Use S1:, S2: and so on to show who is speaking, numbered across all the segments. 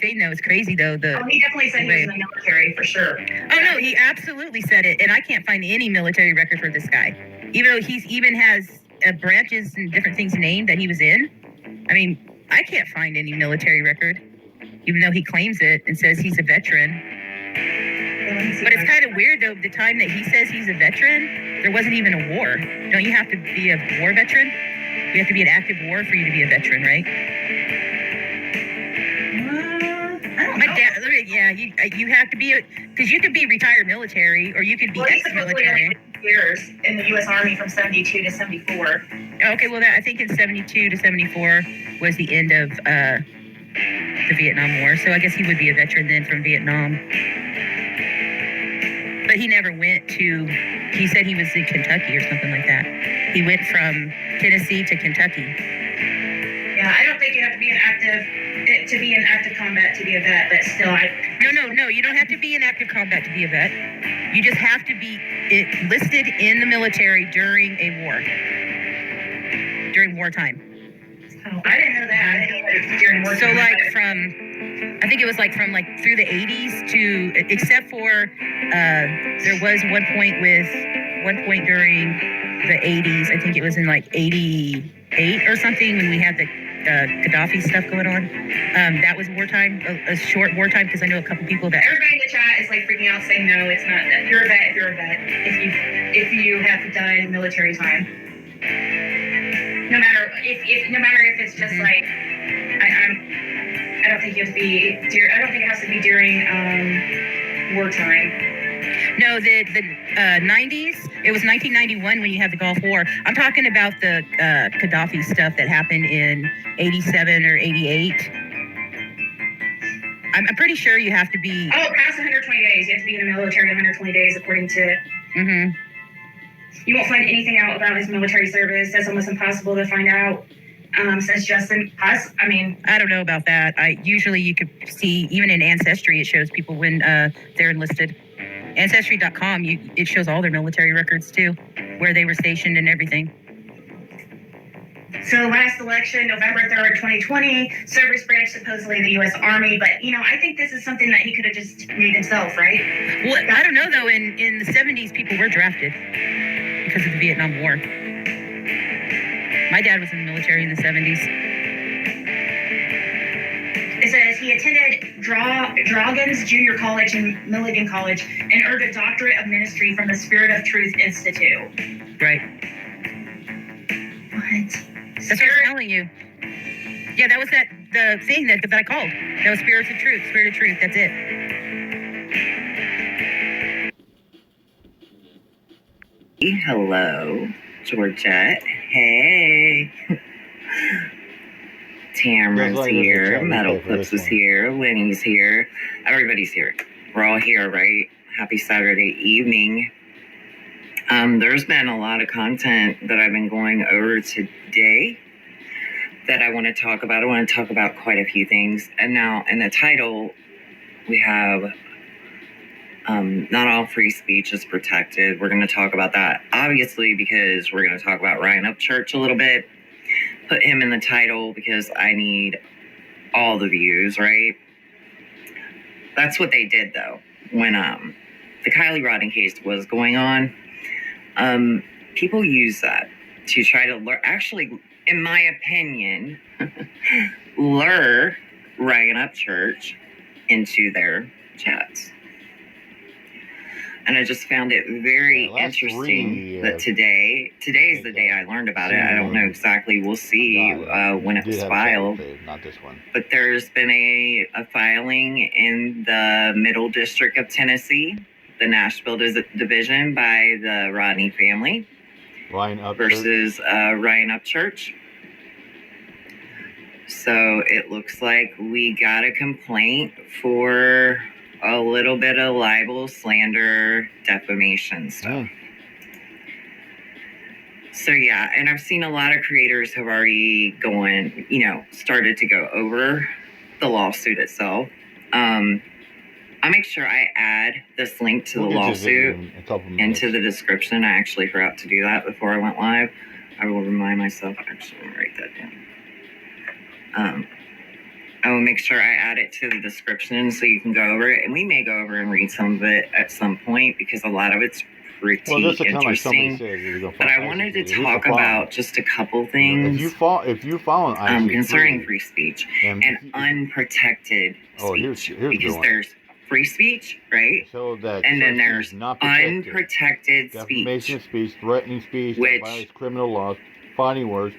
S1: thing that was crazy, though.
S2: He definitely said he was in the military, for sure.
S1: Oh, no, he absolutely said it. And I can't find any military record for this guy. Even though he even has branches and different things named that he was in. I mean, I can't find any military record, even though he claims it and says he's a veteran. But it's kind of weird, though, the time that he says he's a veteran, there wasn't even a war. Don't you have to be a war veteran? You have to be an active war for you to be a veteran, right?
S2: I don't know.
S1: Yeah, you have to be, because you could be retired military or you could be ex-military.
S2: Years in the U.S. Army from 72 to 74.
S1: Okay, well, I think in 72 to 74 was the end of the Vietnam War. So I guess he would be a veteran then from Vietnam. But he never went to, he said he was in Kentucky or something like that. He went from Tennessee to Kentucky.
S2: Yeah, I don't think you have to be in active combat to be a vet, but still,
S1: No, you don't have to be in active combat to be a vet. You just have to be enlisted in the military during a war. During wartime.
S2: Oh, I didn't know that. During wartime.
S1: So I think it was from through the 80s to, except for, there was one point during the 80s, I think it was in 88 or something when we had the Gaddafi stuff going on. That was wartime, a short wartime, because I know a couple people that...
S2: Everybody in the chat is freaking out saying no, it's not that. You're a vet if you have done military time. No matter if it's just I don't think you have to be. I don't think it has to be during wartime.
S1: No, the 90s. It was 1991 when you had the Gulf War. I'm talking about the Gaddafi stuff that happened in 87 or 88. I'm pretty sure you have to be.
S2: Oh, past 120 days. You have to be in the military 120 days, according to.
S1: Mm-hmm.
S2: You won't find anything out about his military service. That's almost impossible to find out. Says Justin. I
S1: don't know about that. Usually you could see, even in Ancestry, it shows people when they're enlisted. Ancestry.com, it shows all their military records too, where they were stationed and everything.
S2: So last election, November 3rd, 2020, service branch supposedly in the U.S. Army. But, I think this is something that he could have just made himself, right?
S1: Well, I don't know, though. In the 70s, people were drafted because of the Vietnam War. My dad was in the military in the 70s.
S2: It says he attended Drogens Junior College and Milligan College and earned a doctorate of ministry from the Spirit of Truth Institute.
S1: Right.
S2: What?
S1: That's what I'm telling you. Yeah, that was the thing that I called. That was Spirit of Truth. Spirit of Truth. That's it.
S3: Hello, Georgette. Hey. Tamara's here. Metal Clips is here. Winnie's here. Everybody's here. We're all here, right? Happy Saturday evening. There's been a lot of content that I've been going over today that I want to talk about. I want to talk about quite a few things. And now in the title, we have not all free speech is protected. We're going to talk about that, obviously, because we're going to talk about Ryan Upchurch a little bit. Put him in the title because I need all the views, right? That's what they did, though, when the Kylie Rodden case was going on. People use that to try to lure, actually, in my opinion, lure Ryan Upchurch into their chats. And I just found it very interesting that today's the day I learned about it. I don't know exactly. We'll see when it was filed.
S4: Not this one.
S3: But there's been a filing in the Middle District of Tennessee, the Nashville division, by the Rodney family versus Ryan Upchurch. So it looks like we got a complaint for a little bit of libel, slander, defamation stuff. So yeah, and I've seen a lot of creators have already started to go over the lawsuit itself. I'll make sure I add this link to the lawsuit into the description. I actually forgot to do that before I went live. I will remind myself. Actually, let me write that down. I will make sure I add it to the description so you can go over it, and we may go over and read some of it at some point because a lot of it's pretty interesting. But I wanted to talk about just a couple things.
S4: If you follow
S3: concerning free speech and unprotected speech, because there's free speech, right?
S4: So that
S3: and then there's unprotected
S4: defamation speech, threatening speech,
S3: which
S4: violates criminal laws, fighting words.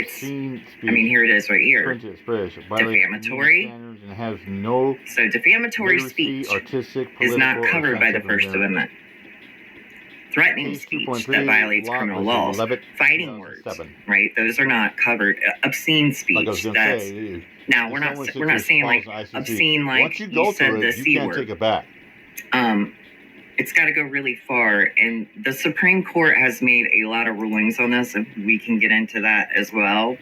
S3: Speech, I mean, here it is right here. Defamatory.
S4: And has no
S3: so defamatory speech is not covered by the First Amendment. Threatening speech that violates criminal laws, fighting words, right? Those are not covered. Obscene speech. That's now we're not saying like obscene, like
S4: once you go
S3: said the C
S4: word. Take it back.
S3: It's got to go really far, and the Supreme Court has made a lot of rulings on this, and we can get into that as well,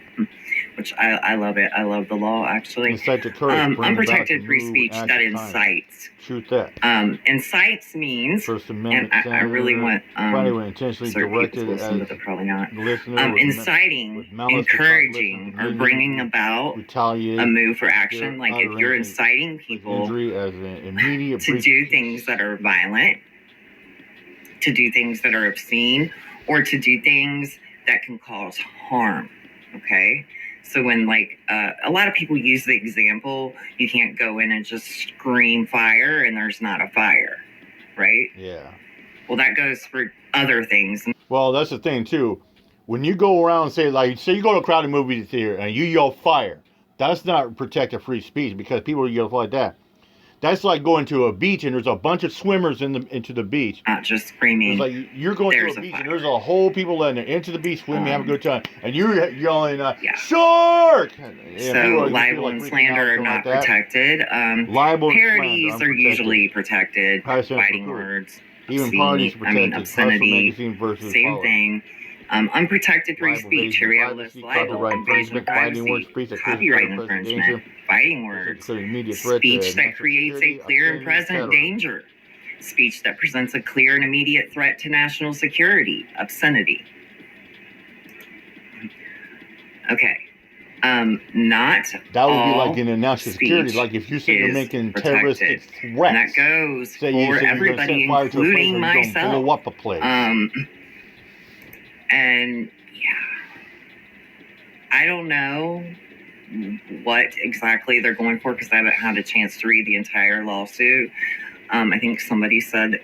S3: which I love it. I love the law, actually. Unprotected free speech that incites.
S4: Shoot that.
S3: Incites means, and I really want
S4: intentionally directed
S3: to listen, but they're probably not.
S4: Inciting,
S3: encouraging, or bringing about a move for action. Like if you're inciting people to do things that are violent, to do things that are obscene, or to do things that can cause harm. Okay? So when a lot of people use the example, you can't go in and just scream fire and there's not a fire, right?
S4: Yeah.
S3: Well, that goes for other things.
S4: Well, that's the thing too. When you go around and say you go to a crowded movie theater and you yell fire, that's not protected free speech because people yell like that. That's like going to a beach and there's a bunch of swimmers into the beach.
S3: Not just screaming.
S4: It's like you're going to a beach and there's a whole people in there into the beach swimming, having a good time, and you're yelling, "Shark!"
S3: So libel and slander are not protected.
S4: Libel
S3: parodies are usually protected. Fighting words.
S4: Even parties protected.
S3: Obscenity. Same thing. Unprotected free speech. Here we have a list. Libel, invasion of privacy, copyright infringement, fighting words, speech that creates a clear and present danger, speech that presents a clear and immediate threat to national security, obscenity. Okay. Not
S4: that would be like in a national security, like if you say you're making terroristic threats.
S3: And that goes for everybody, including myself.
S4: Blow up a place.
S3: And yeah, I don't know what exactly they're going for because I haven't had a chance to read the entire lawsuit. I think somebody said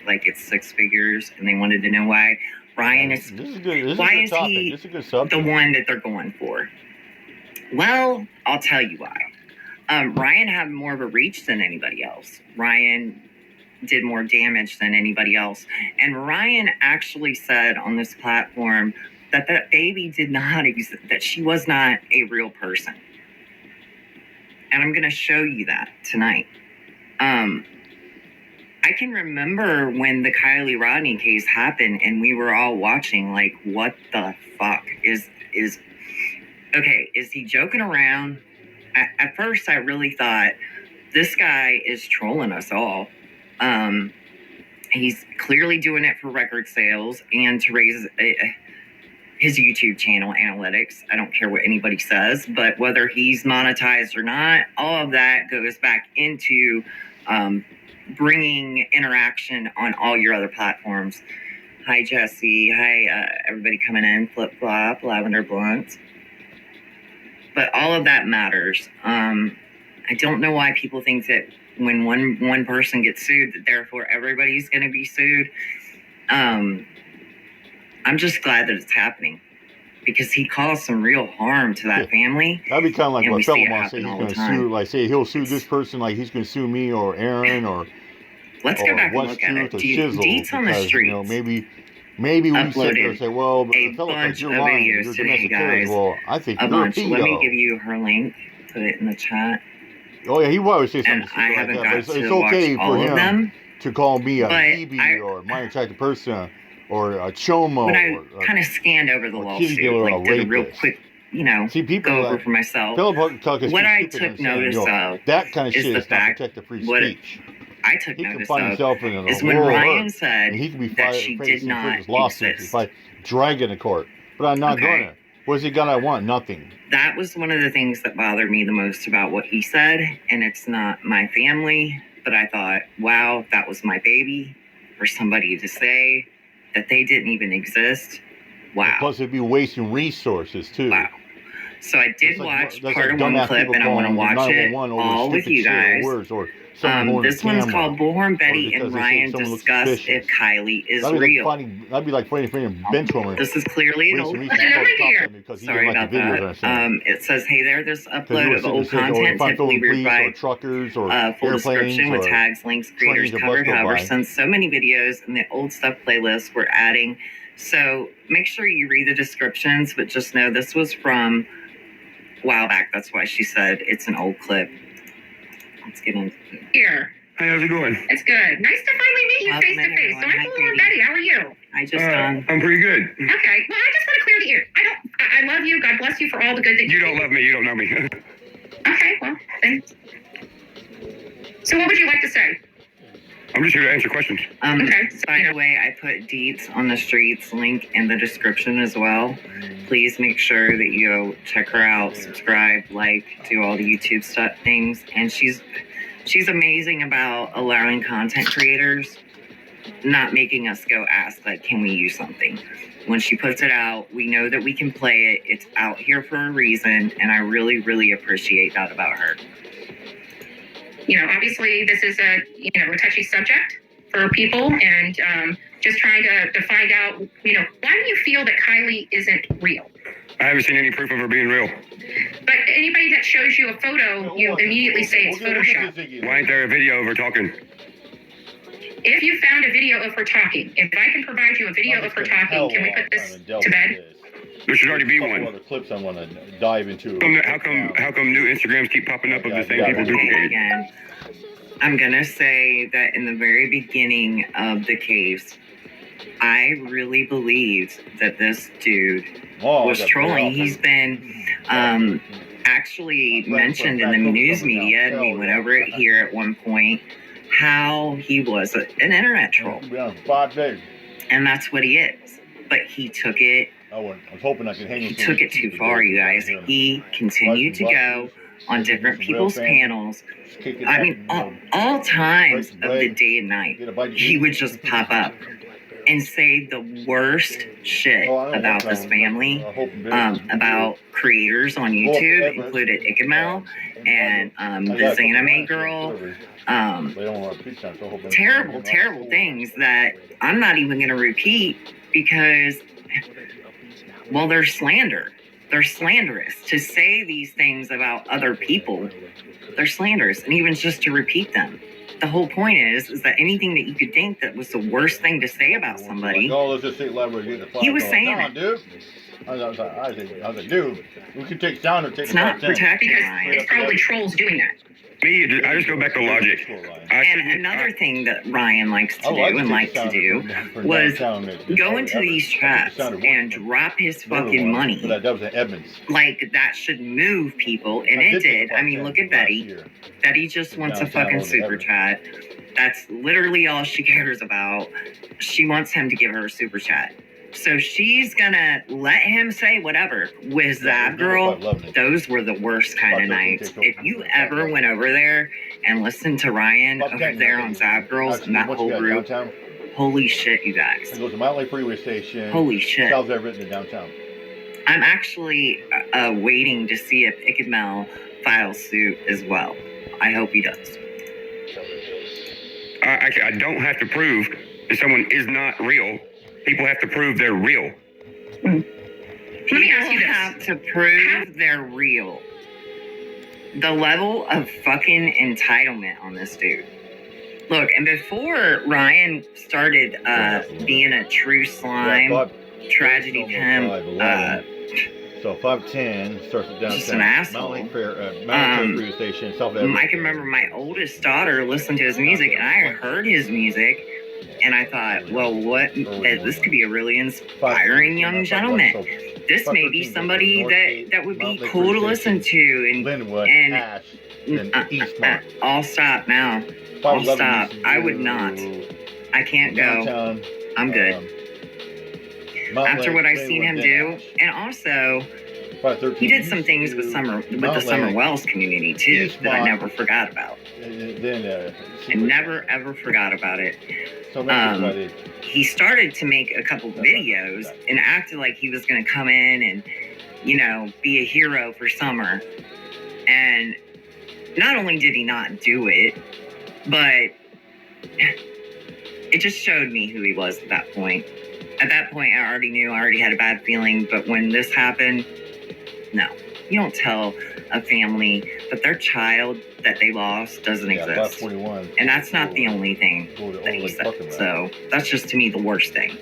S3: like it's 6 figures, and they wanted to know why Ryan is. Why is he the one that they're going for? Well, I'll tell you why. Ryan had more of a reach than anybody else. Ryan did more damage than anybody else. And Ryan actually said on this platform that that baby did not exist, that she was not a real person. And I'm going to show you that tonight. I can remember when the Kylie Rodney case happened and we were all watching like, what the fuck is okay, is he joking around? At first I really thought this guy is trolling us all. He's clearly doing it for record sales and to raise his YouTube channel analytics. I don't care what anybody says, but whether he's monetized or not, all of that goes back into bringing interaction on all your other platforms. Hi, Jesse. Hi, everybody coming in. Flip Flop, Lavender Blunt. But all of that matters. I don't know why people think that when one person gets sued, that therefore everybody's going to be sued. I'm just glad that it's happening because he caused some real harm to that family.
S4: That'd be kind of like what Philemon said he's going to sue. Like, say he'll sue this person, like he's going to sue me or Aaron or.
S3: Let's go back and look at it. Deets on the streets.
S4: You know, maybe we sit there and say, well,
S3: a bunch of videos today, guys.
S4: Well, I think
S3: a bunch. Let me give you her link. Put it in the chat.
S4: Oh yeah, he would always say something.
S3: And I haven't got
S4: it's okay for him to call me a BB or minor attracted person or a chomo.
S3: When I kind of scanned over the lawsuit, like did a real quick, go over for myself. What I took notice of
S4: that kind of
S3: is
S4: shit
S3: the fact
S4: what
S3: I took notice of is when Ryan said that she did not exist.
S4: If I drag it in court, but I'm not going to. What's he gonna want? Nothing.
S3: That was one of the things that bothered me the most about what he said. And it's not my family, but I thought, wow, if that was my baby, for somebody to say that they didn't even exist. Wow.
S4: Plus, it'd be wasting resources too.
S3: Wow. So I did
S4: That's like-
S3: watch
S4: that's
S3: part
S4: like
S3: of one
S4: dumbass
S3: clip,
S4: people
S3: and I want to
S4: calling
S3: watch it
S4: 911 over
S3: all with
S4: stupid
S3: you
S4: shit or
S3: guys.
S4: words, or someone holding
S3: This
S4: a
S3: one's
S4: camera,
S3: called Bullhorn Betty
S4: because
S3: and
S4: they say
S3: Ryan
S4: someone looks
S3: discuss
S4: suspicious.
S3: if Kylie is
S4: That'd be
S3: real.
S4: like finding bench warmer.
S3: This is clearly an old. Sorry about that. It says, "Hey there, this upload of old content typically read by
S4: truckers or
S3: full description with tags, links, creators
S4: trains or
S3: covered.
S4: bus go
S3: However,
S4: by."
S3: since so many videos in the old stuff playlist we're adding, so make sure you read the descriptions. But just know this was from a while back. That's why she said it's an old clip. Let's get into it.
S2: Here.
S5: Hey, how's it going?
S2: It's good. Nice to finally meet you
S3: Welcome,
S2: face to face. So
S3: everyone.
S2: I'm
S3: Hi,
S2: Bullhorn
S3: Katie.
S2: Betty. How are you?
S3: I just
S5: I'm pretty good.
S2: Okay. Well, I just want to clear the air. I love you. God bless you for all the good that
S5: You don't love me. You don't know me.
S2: Okay. Well, then. So what would you like to say?
S5: I'm just here to answer questions.
S2: Okay.
S3: By the way, I put Deets on the Streets link in the description as well. Please make sure that you go check her out, subscribe, like, do all the YouTube stuff things. And she's amazing about allowing content creators, not making us go ask, like, can we use something? When she puts it out, we know that we can play it. It's out here for a reason, and I really, really appreciate that about her.
S2: Obviously this is a touchy subject for people, and just trying to find out, why do you feel that Kylie isn't real?
S5: I haven't seen any proof of her being real.
S2: But anybody that shows you a photo, you immediately say it's Photoshop.
S5: Why ain't there a video of her talking?
S2: If you found a video of her talking, if I can provide you a video of her talking, can we put this to bed?
S5: There should already be
S4: Couple
S5: one.
S4: other clips I want to dive into.
S5: How come new Instagrams keep popping up of the same people
S3: Okay,
S5: duplicated?
S3: again, I'm gonna say that in the very beginning of the case, I really believed that this dude was trolling. He's been actually mentioned in the news media, and we went over it here at one point, how he was an internet troll. And that's what he is. But he took it.
S4: I was hoping I could hang.
S3: He took it too far, you guys. He continued to go on different people's panels. I mean, all times of the day and night, he would just pop up and say the worst shit about this family, about creators on YouTube, included Ikemel and the Zanime girl. Terrible, terrible things that I'm not even going to repeat because, well, they're slander. They're slanderous. To say these things about other people, they're slanderous. And even just to repeat them. The whole point is that anything that you could think that was the worst thing to say about somebody, he was saying it.
S4: Dude. I was like, dude, we can take sound or take
S3: It's not protected.
S2: Because it's probably trolls doing that.
S5: Me, I just go back to logic.
S3: And another thing that Ryan likes to do and liked to do was go into these chats and drop his fucking money. Like, that should move people, and it did. I mean, look at Betty. Betty just wants a fucking super chat. That's literally all she cares about. She wants him to give her a super chat. So she's gonna let him say whatever. With that girl, those were the worst kind of nights. If you ever went over there and listened to Ryan over there on Zap Girls and that whole group, holy shit, you guys.
S4: It goes to Mount Lake Freeway Station.
S3: Holy shit.
S4: South Everett in downtown.
S3: I'm actually waiting to see if Ikemel files suit as well. I hope he does.
S5: I don't have to prove that someone is not real. People have to prove they're real.
S2: Let me ask you
S3: People
S2: this.
S3: have to prove they're real. The level of fucking entitlement on this dude. Look, and before Ryan started being a true slime, tragedy pimp,
S4: so 510 starts at downtown.
S3: just an asshole.
S4: Mount Lake Freeway Station, South Everett.
S3: I can remember my oldest daughter listened to his music, and I heard his music, and I thought, well, this could be a really inspiring young gentleman. This may be somebody that would be cool to listen to. And
S4: Linwood,
S3: and
S4: Ash, and Eastmont.
S3: I'll stop now. I'll stop. I would not. I can't go.
S4: Downtown,
S3: I'm good. after what I've seen him do. And also, he did some things with the Summer Wells community too that I never forgot about. I never ever forgot about it. He started to make a couple videos and acted like he was going to come in and, you know, be a hero for Summer. And not only did he not do it, but it just showed me who he was at that point. At that point, I already knew, I already had a bad feeling. But when this happened, no, you don't tell a family that their child that they lost doesn't exist. And that's not the only thing that he said. So that's just, to me, the worst thing.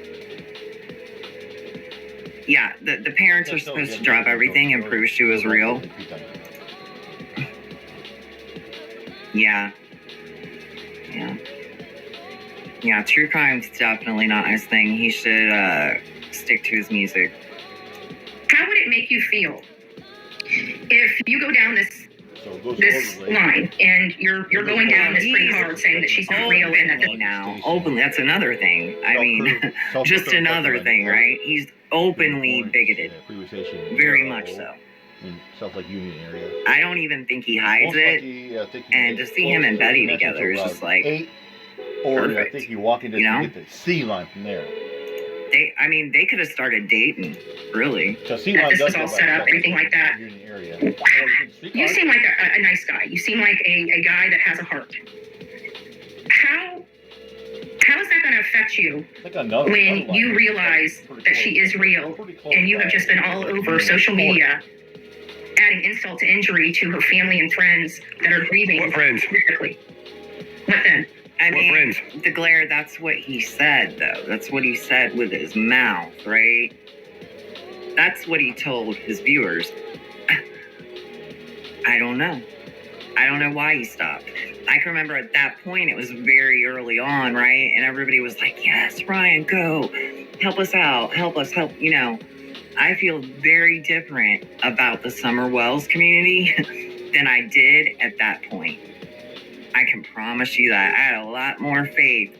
S3: Yeah, the parents are supposed to drop everything and prove she was real. Yeah. Yeah, true crime's definitely not his thing. He should stick to his music.
S2: How would it make you feel if you go down this line and you're going down this pretty hard, saying that she's not real and that
S3: openly, that's another thing. I mean, just another thing, right? He's openly bigoted, very much so.
S4: In South Lake Union area.
S3: I don't even think he hides it. And to see him and Betty together is just like,
S4: or
S3: perfect.
S4: I think you walk into get the C line from there.
S3: They could have started dating, really.
S2: This was all set up, everything like that. You seem like a nice guy. You seem like a guy that has a heart. How is that going to affect you when you realize that she is real and you have just been all over social media adding insult to injury to her family and friends that are grieving?
S5: What friends?
S2: What then?
S3: I mean, the glare, that's what he said, though. That's what he said with his mouth, right? That's what he told his viewers. I don't know. I don't know why he stopped. I can remember at that point, it was very early on, right? And everybody was like, yes, Ryan, go. Help us out. Help us, help. You know, I feel very different about the Summer Wells community than I did at that point. I can promise you that. I had a lot more faith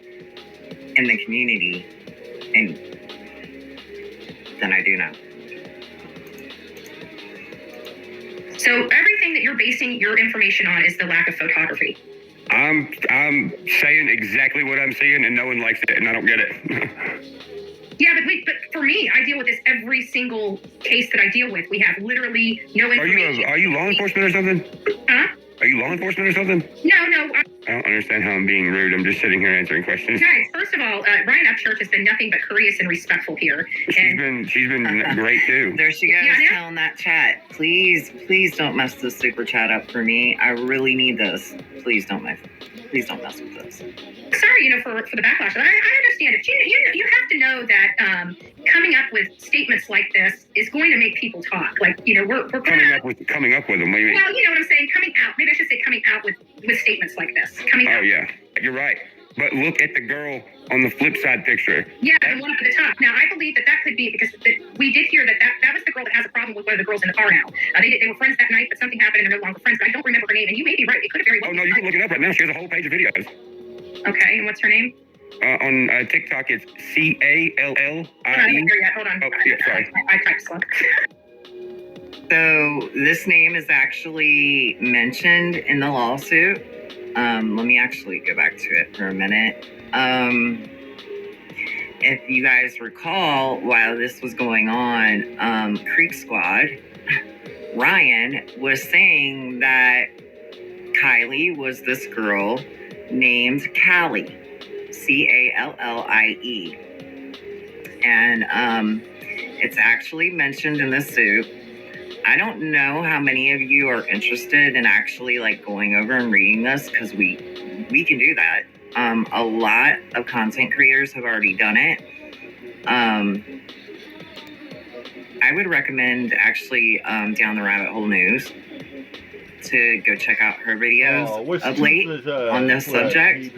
S3: in the community than I do now.
S2: So everything that you're basing your information on is the lack of photography.
S5: I'm saying exactly what I'm seeing, and no one likes it, and I don't get it.
S2: Yeah, but for me, I deal with this every single case that I deal with. We have literally no information.
S5: Are you law enforcement or something?
S2: Huh?
S5: Are you law enforcement or something?
S2: No.
S5: I don't understand how I'm being rude. I'm just sitting here answering questions.
S2: Guys, first of all, Ryan Upchurch has been nothing but courteous and respectful here.
S5: She's been great too.
S3: There she goes, telling that chat. Please don't mess this super chat up for me. I really need this. Please don't mess with this.
S2: Sorry, for the backlash. I understand it. You have to know that coming up with statements like this is going to make people talk. Like, we're
S5: coming up with them. What do you mean?
S2: Well, you know what I'm saying. Coming out. Maybe I should say coming out with statements like this.
S5: Oh yeah, you're right. But look at the girl on the flip side picture.
S2: Yeah, the one up at the top. Now, I believe that could be because we did hear that was the girl that has a problem with one of the girls in the car now. They were friends that night, but something happened and they're no longer friends. But I don't remember her name, and you may be right. It could have very well.
S5: Oh no, you can look it up right now. She has a whole page of videos.
S2: Okay, and what's her name?
S5: On TikTok, it's CALLIE.
S2: Hold on.
S5: Oh, yeah, sorry.
S2: I typed slow.
S3: So this name is actually mentioned in the lawsuit. Let me actually go back to it for a minute. If you guys recall, while this was going on, Creek Squad, Ryan was saying that Kylie was this girl named Callie, CALLIE. And it's actually mentioned in the suit. I don't know how many of you are interested in actually going over and reading this, because we can do that. A lot of content creators have already done it. I would recommend actually Down the Rabbit Hole News. to go check out her videos of late on this subject.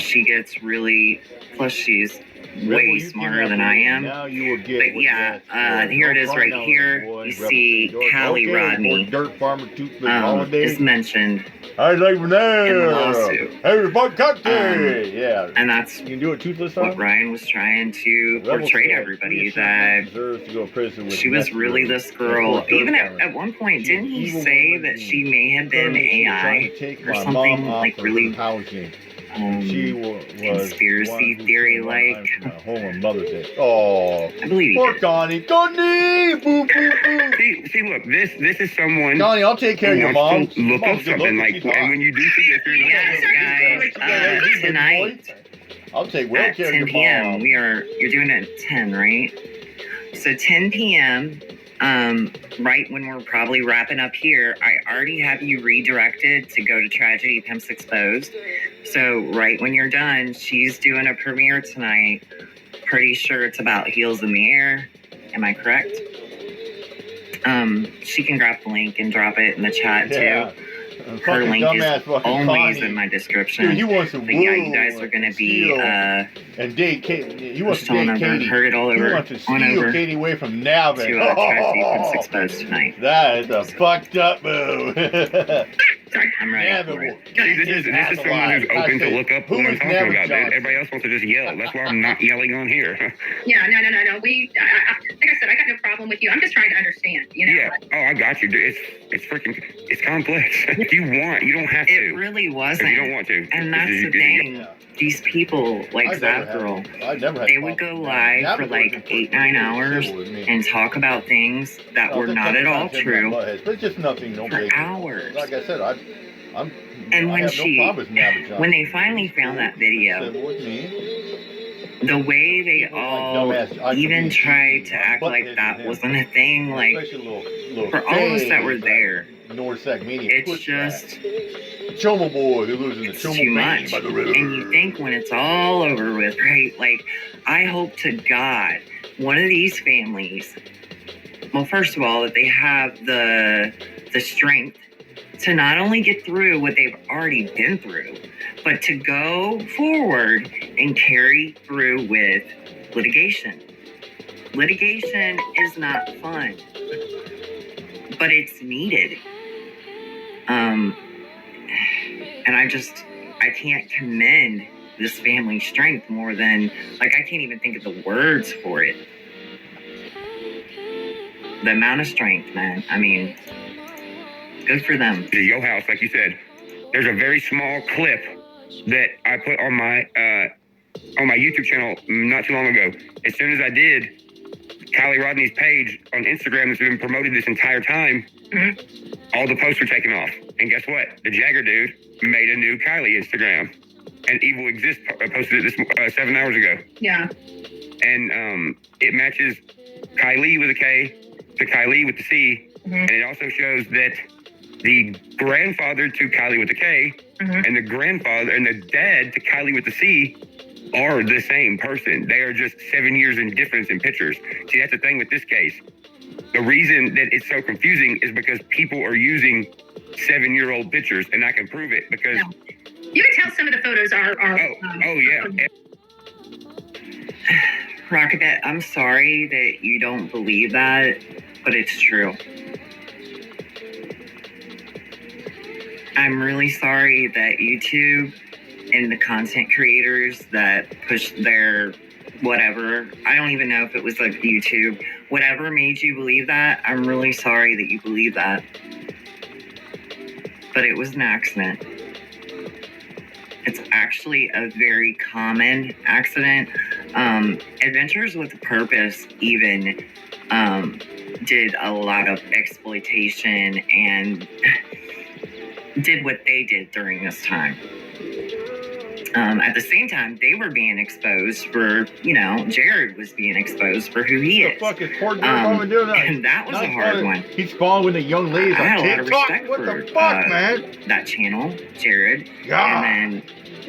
S3: She gets really, plus she's way smarter than I am. But yeah, here it is right here. You see Callie Rodney is mentioned in the lawsuit. And that's what Ryan was trying to portray to everybody, that she was really this girl. Even at one point, didn't he say that she may have been AI or something like really conspiracy theory like?
S4: Oh,
S3: I believe he did.
S4: Donnie, boo, boo, boo.
S5: See, look, this is someone.
S4: Donnie, I'll take care of your mom.
S5: To look up something like, and when you do see this,
S3: Yes, guys, tonight
S4: I'll take well
S3: at
S4: care of
S3: 10
S4: your
S3: p.m.
S4: mom.
S3: You're doing it at 10, right? So 10 p.m. Right when we're probably wrapping up here, I already have you redirected to go to Tragedy Pimps Exposed. So right when you're done, she's doing a premiere tonight. Pretty sure it's about Heels in the Air. Am I correct? She can grab the link and drop it in the chat too. Her link is always in my description.
S4: Dude, he wants to
S3: but yeah, you guys are gonna be
S4: and date Katie. He wants to
S3: stealing
S4: date
S3: over,
S4: Katie.
S3: heard it all
S4: He
S3: over,
S4: wants to
S3: on
S4: steal
S3: over
S4: Katie away from Navin.
S3: to Tragedy Pimps Exposed tonight.
S4: That is a fucked up move.
S3: Sorry, I'm ready for it.
S5: This is someone who's open to look up what I'm talking about. Everybody else wants to just yell. That's why I'm not yelling on here.
S2: Yeah, no. Like I said, I got no problem with you. I'm just trying to understand, you know?
S5: Yeah. Oh, I got you. It's freaking, it's complex. If you want, you don't have to.
S3: It really wasn't.
S5: If you don't want to.
S3: And that's the thing. These people, like that girl, they would go live for like 8-9 hours and talk about things that were not at all true for hours.
S4: Like I said,
S3: And when they finally found that video, the way they all even tried to act like that wasn't a thing, like for all of us that were there, it's just
S4: Choma boy who lives in the
S3: it's
S4: Choma
S3: too much.
S4: by the river.
S3: And you think when it's all over with, right? Like, I hope to God one of these families, well, first of all, that they have the strength to not only get through what they've already been through, but to go forward and carry through with litigation. Litigation is not fun, but it's needed. And I can't commend this family's strength more than, like, I can't even think of the words for it. The amount of strength, man. I mean, good for them.
S5: To your house, like you said, there's a very small clip that I put on my YouTube channel not too long ago. As soon as I did, Callie Rodney's page on Instagram that's been promoted this entire time, all the posts were taken off. And guess what? The Jagger dude made a new Kylie Instagram. And Evil Exists posted it this 7 hours ago.
S2: Yeah.
S5: And it matches Kylie with a K to Kylie with the C. And it also shows that the grandfather to Kylie with the K and the grandfather and the dad to Kylie with the C are the same person. They are just 7 years in difference in pictures. See, that's the thing with this case. The reason that it's so confusing is because people are using 7-year-old pictures, and I can prove it because...
S2: No. You can tell some of the photos are
S5: yeah.
S3: Rocket, I'm sorry that you don't believe that, but it's true. I'm really sorry that YouTube and the content creators that push their whatever, I don't even know if it was like YouTube, whatever made you believe that, I'm really sorry that you believe that. But it was an accident. It's actually a very common accident. Adventures with a Purpose even did a lot of exploitation and did what they did during this time. At the same time, they were being exposed for, Jared was being exposed for who he is.
S4: What the fuck is poor Jared doing that?
S3: And that was a hard one.
S4: He's following the young ladies
S3: I had
S4: on
S3: a lot of
S4: TikTok.
S3: respect
S4: What
S3: for
S4: the fuck, man?
S3: that channel, Jared.
S4: God.
S3: And then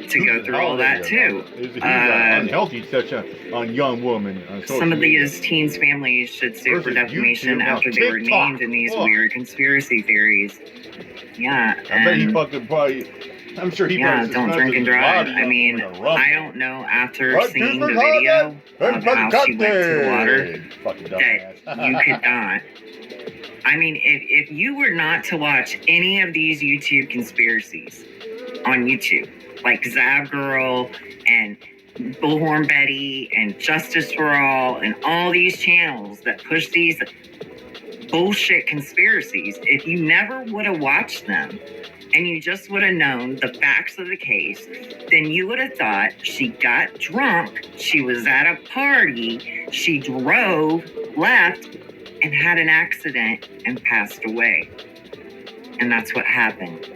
S3: to go through all that too.
S4: He's unhealthy touch on young women. On
S3: Some of these teens' families should sue for defamation after they were named in these weird conspiracy theories. Yeah.
S4: I bet he fucking probably. I'm sure he probably.
S3: Don't drink and drive. I mean, I don't know after seeing the video of how she went to the water that you could not. I mean, if you were not to watch any of these YouTube conspiracies on YouTube, like Zab Girl and Bullhorn Betty and Justice for All and all these channels that push these bullshit conspiracies, if you never would have watched them and you just would have known the facts of the case, then you would have thought she got drunk, she was at a party, she drove, left, and had an accident and passed away. And that's what happened.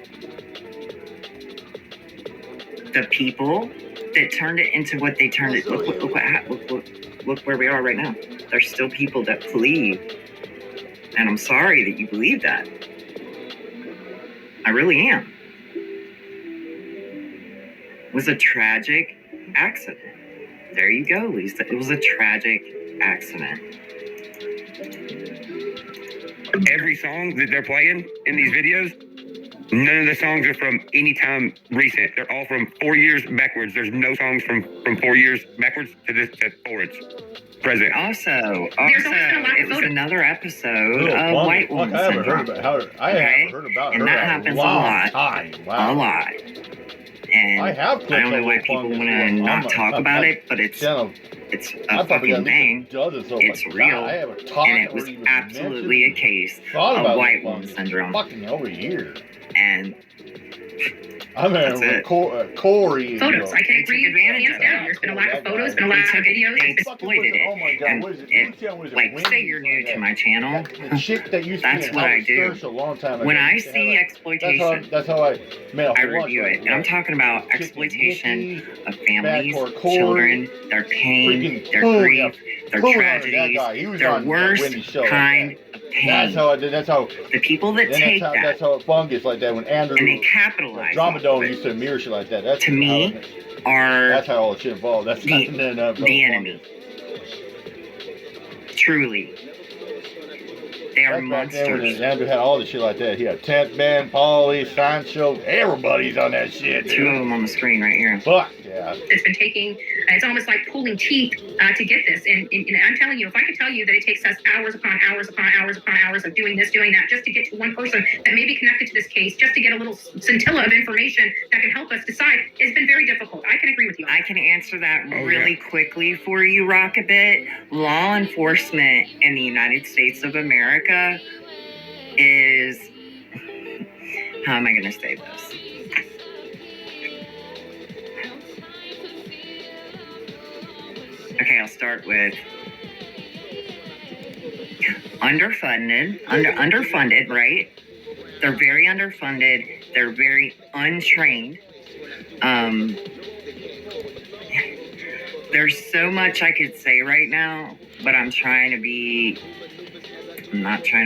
S3: The people that turned it into what they turned it, look where we are right now. There's still people that believe. And I'm sorry that you believe that. I really am. It was a tragic accident. There you go, Lisa. It was a tragic accident.
S5: Every song that they're playing in these videos, none of the songs are from any time recent. They're all from 4 years backwards. There's no songs from 4 years backwards to forwards. Present.
S3: Also, it was another episode of White Woman Syndrome.
S4: I haven't heard about her.
S3: And that happens a lot.
S4: Wow.
S3: A lot. And I don't know why people want to not talk about it, but it's a fucking thing. It's real. And it was absolutely a case of White Woman Syndrome.
S4: Fucking over here.
S3: And
S4: I mean, Corey.
S2: Photos. I can agree. Hands down. There's been a lack of photos, been a lack of videos.
S3: They exploited it.
S4: Oh my God,
S3: and
S4: what is it?
S3: like, say you're new to my channel. That's what I do. When I see exploitation,
S4: that's how I
S3: review it. And I'm talking about exploitation of families, children, their pain, their grief, their tragedies, their worst kind of pain.
S4: That's how.
S3: The people that take that.
S4: That's how it fungus like that when Andrew.
S3: And they capitalize.
S4: Dromedone used to mirror shit like that. That's
S3: to me,
S4: that's how all the shit evolved. That's
S3: the enemy. Truly. They are monsters.
S4: Andrew had all the shit like that. He had Tent Man, Polly, Sancho, everybody's on that shit.
S3: Two of them on the screen right here.
S4: Fuck, yeah.
S2: It's been taking, it's almost like pulling teeth to get this. And I'm telling you, if I could tell you that it takes us hours upon hours upon hours upon hours of doing this, doing that, just to get to one person that may be connected to this case, just to get a little scintilla of information that can help us decide, it's been very difficult. I can agree with you.
S3: I can answer that really quickly for you, Rock, a bit. Law enforcement in the United States of America is, how am I going to say this? Okay, I'll start with underfunded, right? They're very underfunded. They're very untrained. There's so much I could say right now, but I'm not trying to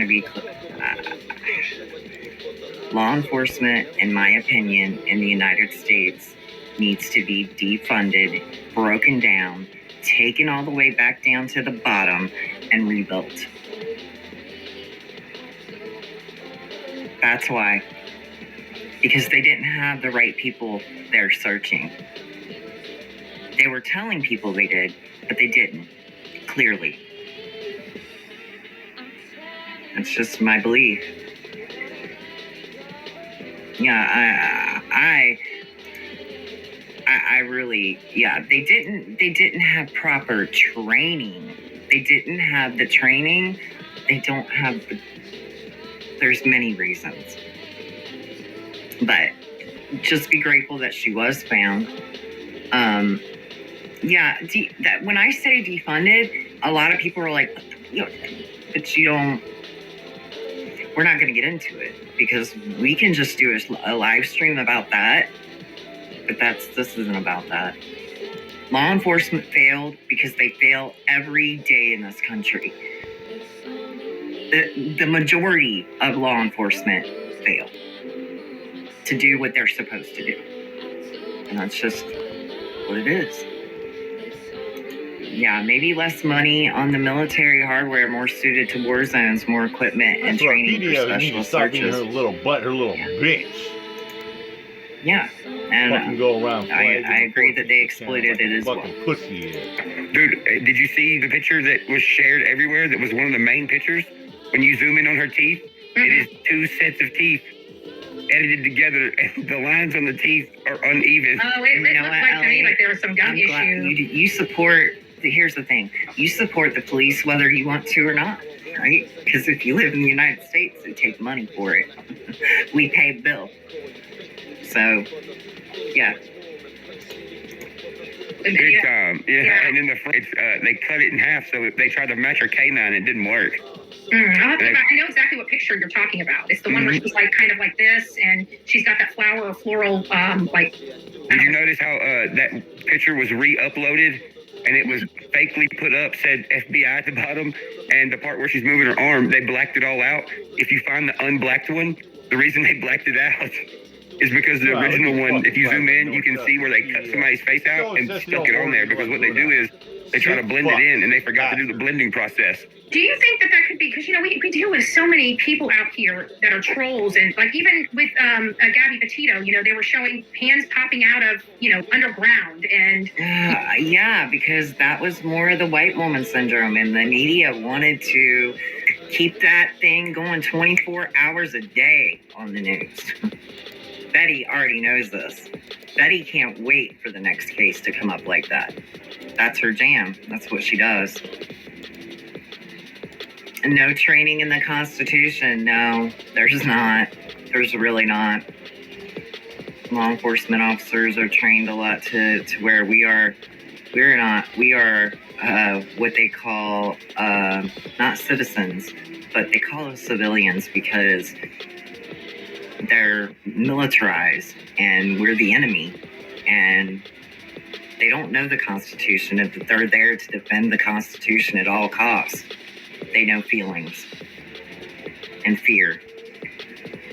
S3: be law enforcement, in my opinion, in the United States needs to be defunded, broken down, taken all the way back down to the bottom, and rebuilt. That's why. Because they didn't have the right people there searching. They were telling people they did, but they didn't, clearly. That's just my belief. Yeah, I really, yeah, they didn't have proper training. They didn't have the training. They don't have there's many reasons. But just be grateful that she was found. That when I say defunded, a lot of people are like, but you don't, we're not going to get into it because we can just do a live stream about that But this isn't about that. Law enforcement failed because they fail every day in this country. The majority of law enforcement fail to do what they're supposed to do. And that's just what it is. Yeah, maybe less money on the military hardware, more suited to war zones, more equipment and training for special searches.
S4: Her little bitch.
S3: Yeah, and
S4: go around.
S3: I agree that they exploited it as well.
S4: Pussy.
S5: Dude, did you see the picture that was shared everywhere? That was one of the main pictures. When you zoom in on her teeth, it is 2 sets of teeth edited together, and the lines on the teeth are uneven.
S2: Oh, it looked like to me like there was some gum issue.
S3: You support. Here's the thing: you support the police whether you want to or not, right? Because if you live in the United States, they take money for it. We pay the bill. So, yeah.
S5: Big time, yeah. And then they cut it in half, so they tried to match her canine, it didn't work.
S2: I know exactly what picture you're talking about. It's the one where she's like kind of like this, and she's got that flower or floral like.
S5: Did you notice how that picture was re-uploaded, and it was fakely put up, said FBI at the bottom, and the part where she's moving her arm, they blacked it all out. If you find the unblacked one, the reason they blacked it out is because the original one, if you zoom in, you can see where they cut somebody's face out and stuck it on there, because what they do is they try to blend it in, and they forgot to do the blending process.
S2: Do you think that could be, because, we deal with so many people out here that are trolls, and like even with Gabby Petito, they were showing hands popping out of, underground, and...
S3: yeah, because that was more of the white woman syndrome, and the media wanted to keep that thing going 24 hours a day on the news. Betty already knows this. Betty can't wait for the next case to come up like that. That's her jam. That's what she does. No training in the Constitution. No, there's not. There's really not. Law enforcement officers are trained a lot to where we are. We're not. We are what they call not citizens, but they call us civilians because they're militarized and we're the enemy. And they don't know the Constitution, and that they're there to defend the Constitution at all costs. They know feelings and fear,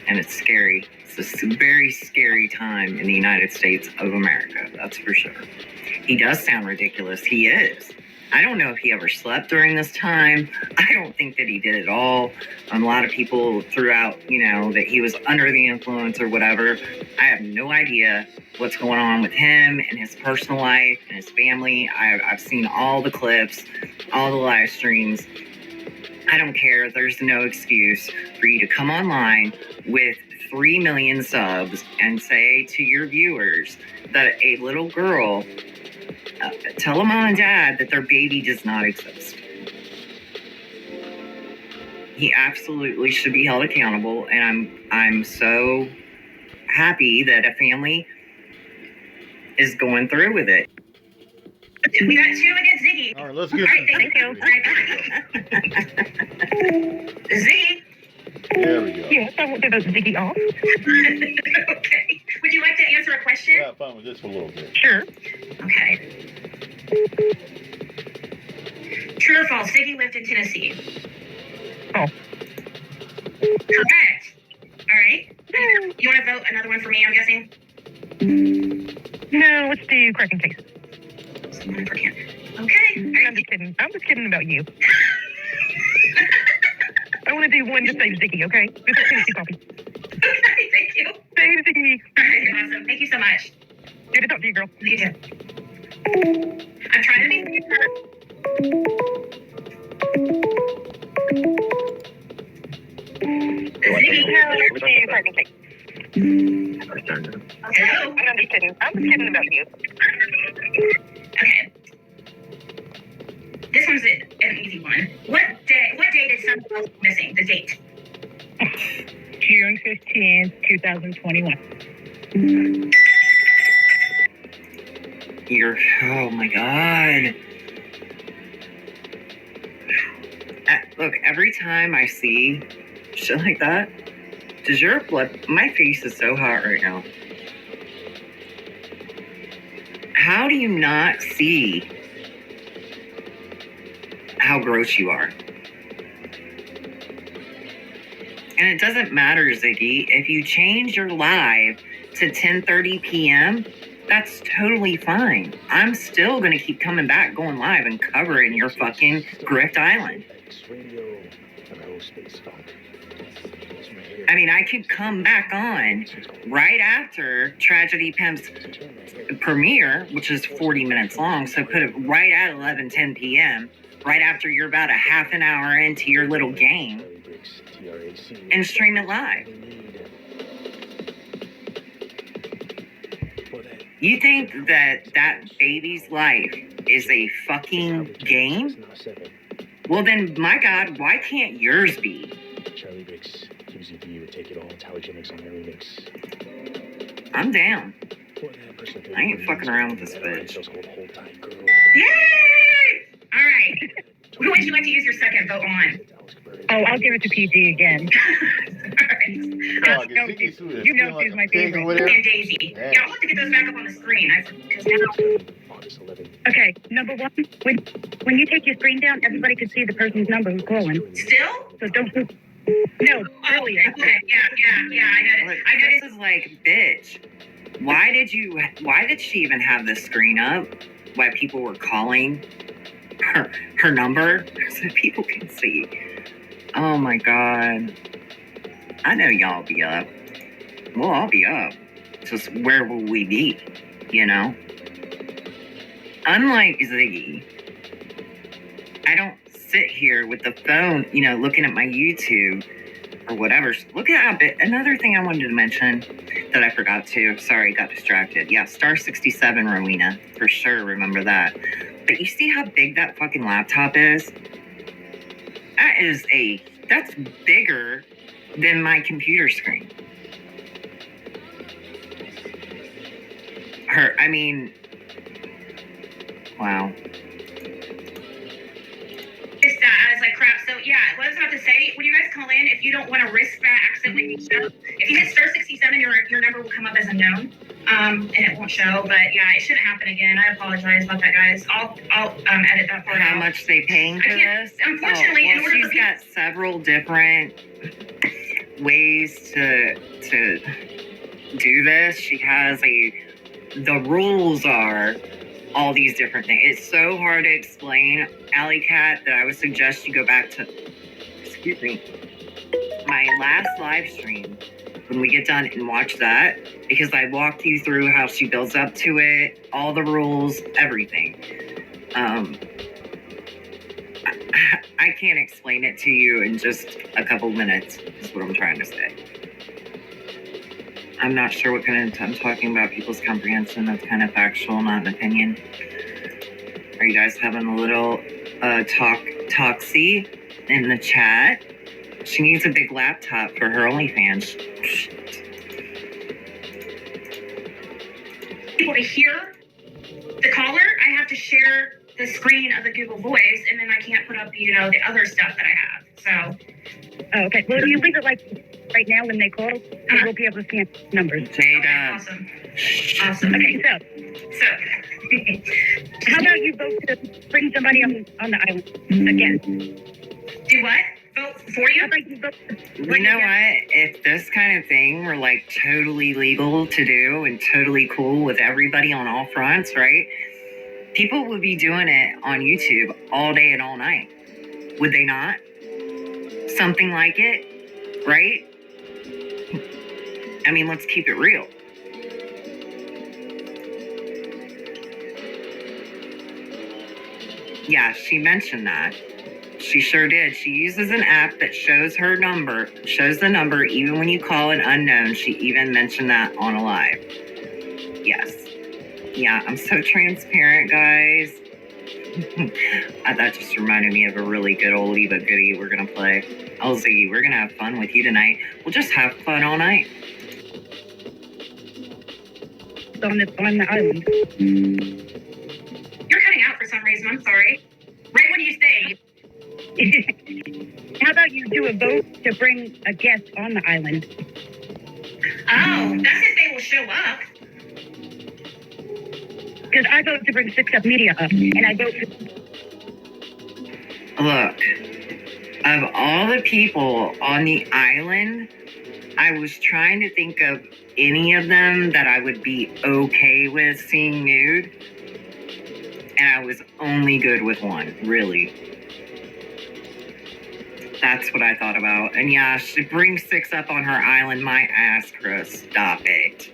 S3: and it's scary. It's a very scary time in the United States of America, that's for sure. He does sound ridiculous. He is. I don't know if he ever slept during this time. I don't think that he did at all. A lot of people threw out, that he was under the influence or whatever. I have no idea what's going on with him and his personal life and his family. I've seen all the clips, all the live streams. I don't care. There's no excuse for you to come online with 3 million subs and say to your viewers that a little girl, tell a mom and dad that their baby does not exist. He absolutely should be held accountable, and I'm so happy that a family is going through with it.
S2: We got 2 against Ziggy.
S4: All right, let's get
S2: All right, thank you. Ziggy.
S4: There we go.
S1: Yes, I want to vote Ziggy off.
S2: Okay. Would you like to answer a question?
S4: We'll have fun with this for a little bit.
S1: Sure.
S2: Okay. True or false? Ziggy lived in Tennessee.
S1: Oh.
S2: Correct. All right. You want to vote another one for me, I'm guessing?
S1: No, let's do crack and case.
S2: Okay.
S1: I'm just kidding. I'm just kidding about you. I want to do one to save Ziggy, okay? This is Tennessee coffee.
S2: Okay, thank you.
S1: Save Ziggy.
S2: All right, awesome. Thank you so much.
S1: Good to talk to you, girl.
S2: You too. I'm trying to be Ziggy.
S1: Crack and case.
S2: Hello?
S1: I'm just kidding. I'm just kidding about you.
S2: Okay. This one's an easy one. What day did someone go missing? The date?
S1: June 15th, 2021.
S3: Oh my God. Look, every time I see shit like that, my face is so hot right now. How do you not see how gross you are? And it doesn't matter, Ziggy. If you change your live to 10:30 p.m., that's totally fine. I'm still going to keep coming back, going live, and covering your fucking Grift Island. I mean, I could come back on right after Tragedy Pimp's premiere, which is 40 minutes long, so put it right at 11:10 p.m., right after you're about a half an hour into your little game, and stream it live. You think that baby's life is a fucking game? Well then, my God, why can't yours be?
S6: Charlie Bix, QZD would take it all. Tally Gimmicks on their remix.
S3: I'm down. I ain't fucking around with this bitch.
S2: Yay! All right. Who would you like to use your second vote on?
S1: Oh, I'll give it to PG again.
S2: All right.
S1: You know she's my favorite.
S2: And Daisy. Yeah, I'll have to get those back up on the screen.
S1: Okay, number one, when you take your screen down, everybody can see the person's number who's calling.
S2: Still?
S1: So don't. No, earlier.
S2: Okay. Yeah. I got it.
S3: This is like, bitch. Why did she even have this screen up? Why people were calling her number so people can see? Oh my God. I know y'all be up. We'll all be up. Just where will we be? You know? Unlike Ziggy, I don't sit here with the phone, looking at my YouTube or whatever. Look at how big. Another thing I wanted to mention that I forgot to. Sorry, got distracted. Yeah, Star 67, Rowena. For sure, remember that. But you see how big that fucking laptop is? That's bigger than my computer screen. Wow.
S2: I was like, crap. So, yeah, what I was about to say, when you guys call in, if you don't want to risk that accidentally being shown, if you hit star 67, your number will come up as unknown, and it won't show. But, yeah, it shouldn't happen again. I apologize about that, guys. I'll edit that part out.
S3: How much they paying for this?
S2: Unfortunately, in order
S3: she's got several different ways to do this. She has the rules are all these different things. It's so hard to explain, Alley Cat, that I would suggest you go back to, my last live stream when we get done and watch that, because I walked you through how she builds up to it, all the rules, everything. I can't explain it to you in just a couple minutes, is what I'm trying to say. I'm not sure what kind of, I'm talking about people's comprehension. That's kind of factual, not an opinion. Are you guys having a little talksy in the chat? She needs a big laptop for her OnlyFans.
S2: People to hear the caller, I have to share the screen of the Google Voice, and then I can't put up, the other stuff that I have. So.
S1: Oh, okay. Well, if you leave it like right now when they call, we'll be able to see numbers.
S3: Jada.
S2: Okay, awesome. Okay, so
S1: how about you vote to bring somebody on the island again?
S2: Do what? Vote for you?
S1: How about you vote
S3: You know what? If this kind of thing were like totally legal to do and totally cool with everybody on all fronts, right? People would be doing it on YouTube all day and all night. Would they not? Something like it, right? I mean, let's keep it real. Yeah, she mentioned that. She sure did. She uses an app that shows the number even when you call an unknown. She even mentioned that on a live. Yes. Yeah, I'm so transparent, guys. That just reminded me of a really good oldie but goodie we're going to play. Oh, Ziggy, we're going to have fun with you tonight. We'll just have fun all night.
S1: on the island?
S2: You're cutting out for some reason. I'm sorry. Right when you say.
S1: How about you do a vote to bring a guest on the island?
S2: Oh, that's if they will show up.
S7: Because I vote to bring 6 Up Media up, and I vote for...
S3: Look, of all the people on the island, I was trying to think of any of them that I would be okay with seeing nude. And I was only good with one, really. That's what I thought about. And yeah, she brings 6 up on her island. My ass, Chris. Stop it.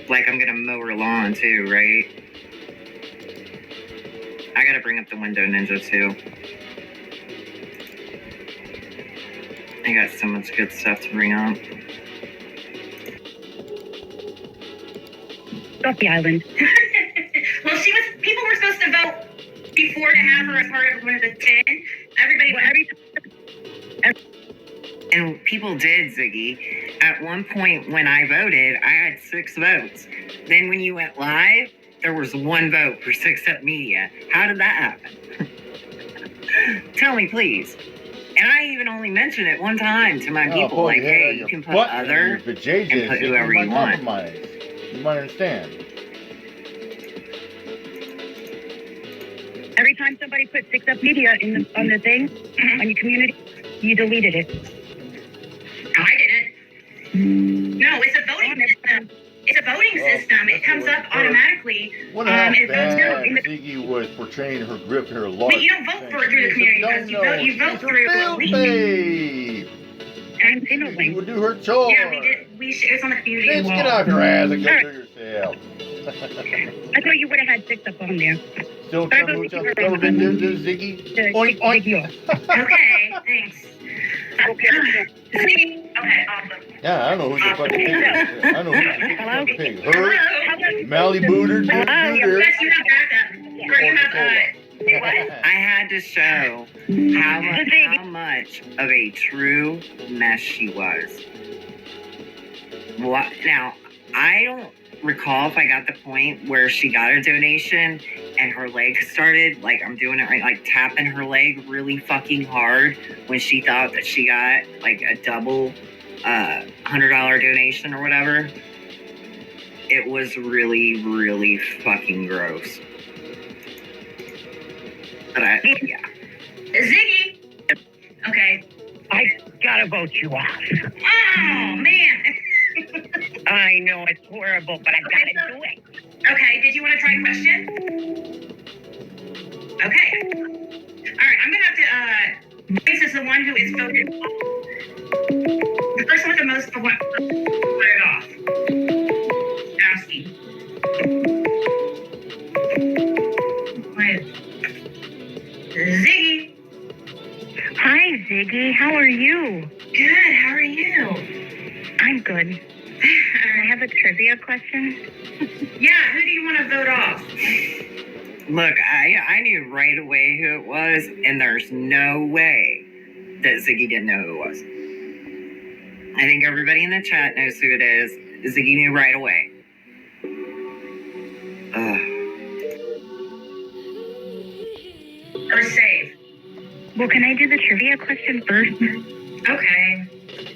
S3: Like I'm gonna mow her lawn too, right? I gotta bring up the window ninja too. I got so much good stuff to bring up.
S7: Off the island.
S2: Well, people were supposed to vote before to have her as part of one of the 10. Everybody,
S3: And people did, Ziggy. At one point when I voted, I had 6 votes. Then when you went live, there was 1 vote for 6 Up Media. How did that happen? Tell me, please. And I even only mentioned it one time to my people,
S4: boy,
S3: like,
S4: yeah,
S3: hey, you
S4: your
S3: can put
S4: butt
S3: other
S4: and your vajayjay
S3: and put
S4: is
S3: whoever you want.
S4: compromise. You might understand.
S7: Every time somebody put 6 Up Media on the thing, on your community, you deleted it.
S2: I didn't. No, it's a voting system. It's a voting system. It comes up automatically.
S4: Wonder how
S2: It goes
S4: bad
S2: through.
S4: Ziggy was portraying her grip and her life.
S2: But you don't vote for it through the community because you vote through a link.
S4: Babe.
S7: I didn't see no
S4: She
S7: link.
S4: would do her chore.
S2: Yeah, we did. It's on the community
S4: Bitch,
S2: wall.
S4: get off your ass and go do yourself.
S7: I thought you would have had 6 Up on there.
S4: Don't tell me what y'all ever been doing to Ziggy. Oink, oink.
S2: Okay, thanks.
S7: Okay.
S2: Okay, awesome.
S4: Yeah, I know who's the fucking pig. I know who's the
S7: Hello?
S4: pig. Her,
S2: Hello?
S4: Mally Booter,
S7: Hello?
S2: Yes, you have backup. Or you have what?
S3: I had to show how much of a true mess she was. What? Now, I don't recall if I got the point where she got a donation and her leg started, like I'm doing it right, like tapping her leg really fucking hard when she thought that she got like a double $100 donation or whatever. It was really, really fucking gross. But yeah.
S2: Ziggy. Okay.
S7: I gotta vote you off.
S2: Oh man.
S7: I know it's horrible, but I gotta do it.
S2: Okay. Did you want to try a question? Okay. All right. I'm gonna have to. This is the one who is voted. The person with the most voted off. Asking. Wait. Ziggy.
S7: Hi, Ziggy. How are you?
S2: Good. How are you?
S7: I'm good. Can I have a trivia question?
S2: Yeah. Who do you want to vote off?
S3: Look, I knew right away who it was, and there's no way that Ziggy didn't know who it was. I think everybody in the chat knows who it is. Ziggy knew right away.
S2: Or save?
S7: Well, can I do the trivia question first?
S2: Okay.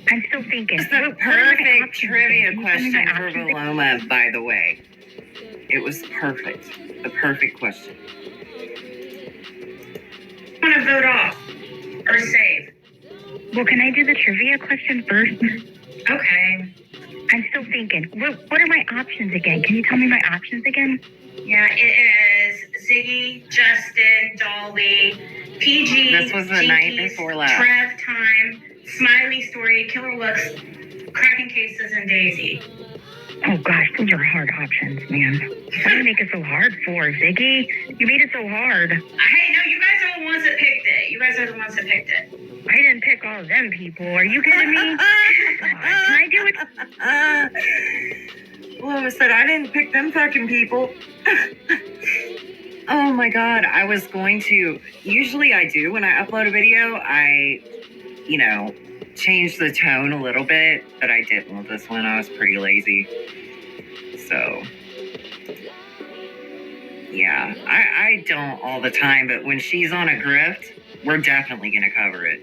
S7: I'm still thinking.
S3: It's the perfect trivia question for Paloma, by the way. It was perfect. The perfect question.
S2: Want to vote off or save?
S7: Well, can I do the trivia question first?
S2: Okay.
S7: I'm still thinking. What are my options again? Can you tell me my options again?
S2: Yeah, it is Ziggy, Justin, Dolly, PG.
S3: This was the night before last.
S2: Trev, Time, Smiley Story, Killer Looks, Cracking Cases, and Daisy.
S7: Oh gosh, those are hard options, man. Why do you make it so hard for, Ziggy? You made it so hard.
S2: Hey, no, you guys are the ones that picked it. You guys are the ones that picked it.
S7: I didn't pick all of them people. Are you kidding me? God, can I do it?
S3: Well, I said I didn't pick them fucking people. Oh my god, I was going to. Usually I do when I upload a video. I, change the tone a little bit, but I didn't with this one. I was pretty lazy. So, yeah, I don't all the time, but when she's on a grift, we're definitely going to cover it.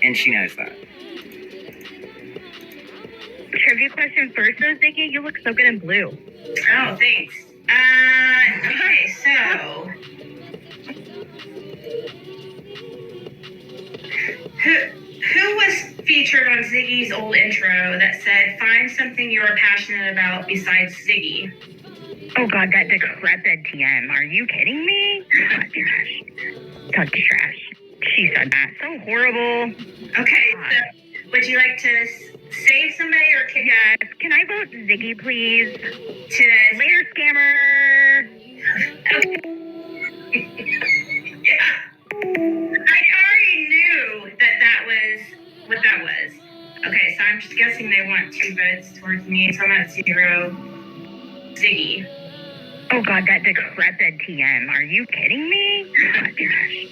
S3: And she knows that.
S7: trivia question first, though, Ziggy. You look so good in blue.
S2: Oh, thanks. Okay, so who was featured on Ziggy's old intro that said, "Find something you are passionate about besides Ziggy"?
S7: Oh, God, that decrepit TM. Are you kidding me? Talk trash. Talk trash. She said that. So horrible.
S2: Okay, so would you like to save somebody or kick?
S7: Yes. Can I vote Ziggy, please?
S2: To
S7: Later, scammer.
S2: Okay. Yeah. I already knew that was what that was. Okay, so I'm just guessing they want 2 votes towards me, so I'm at 0. Ziggy.
S7: Oh, God, that decrepit TM. Are you kidding me? Talk trash.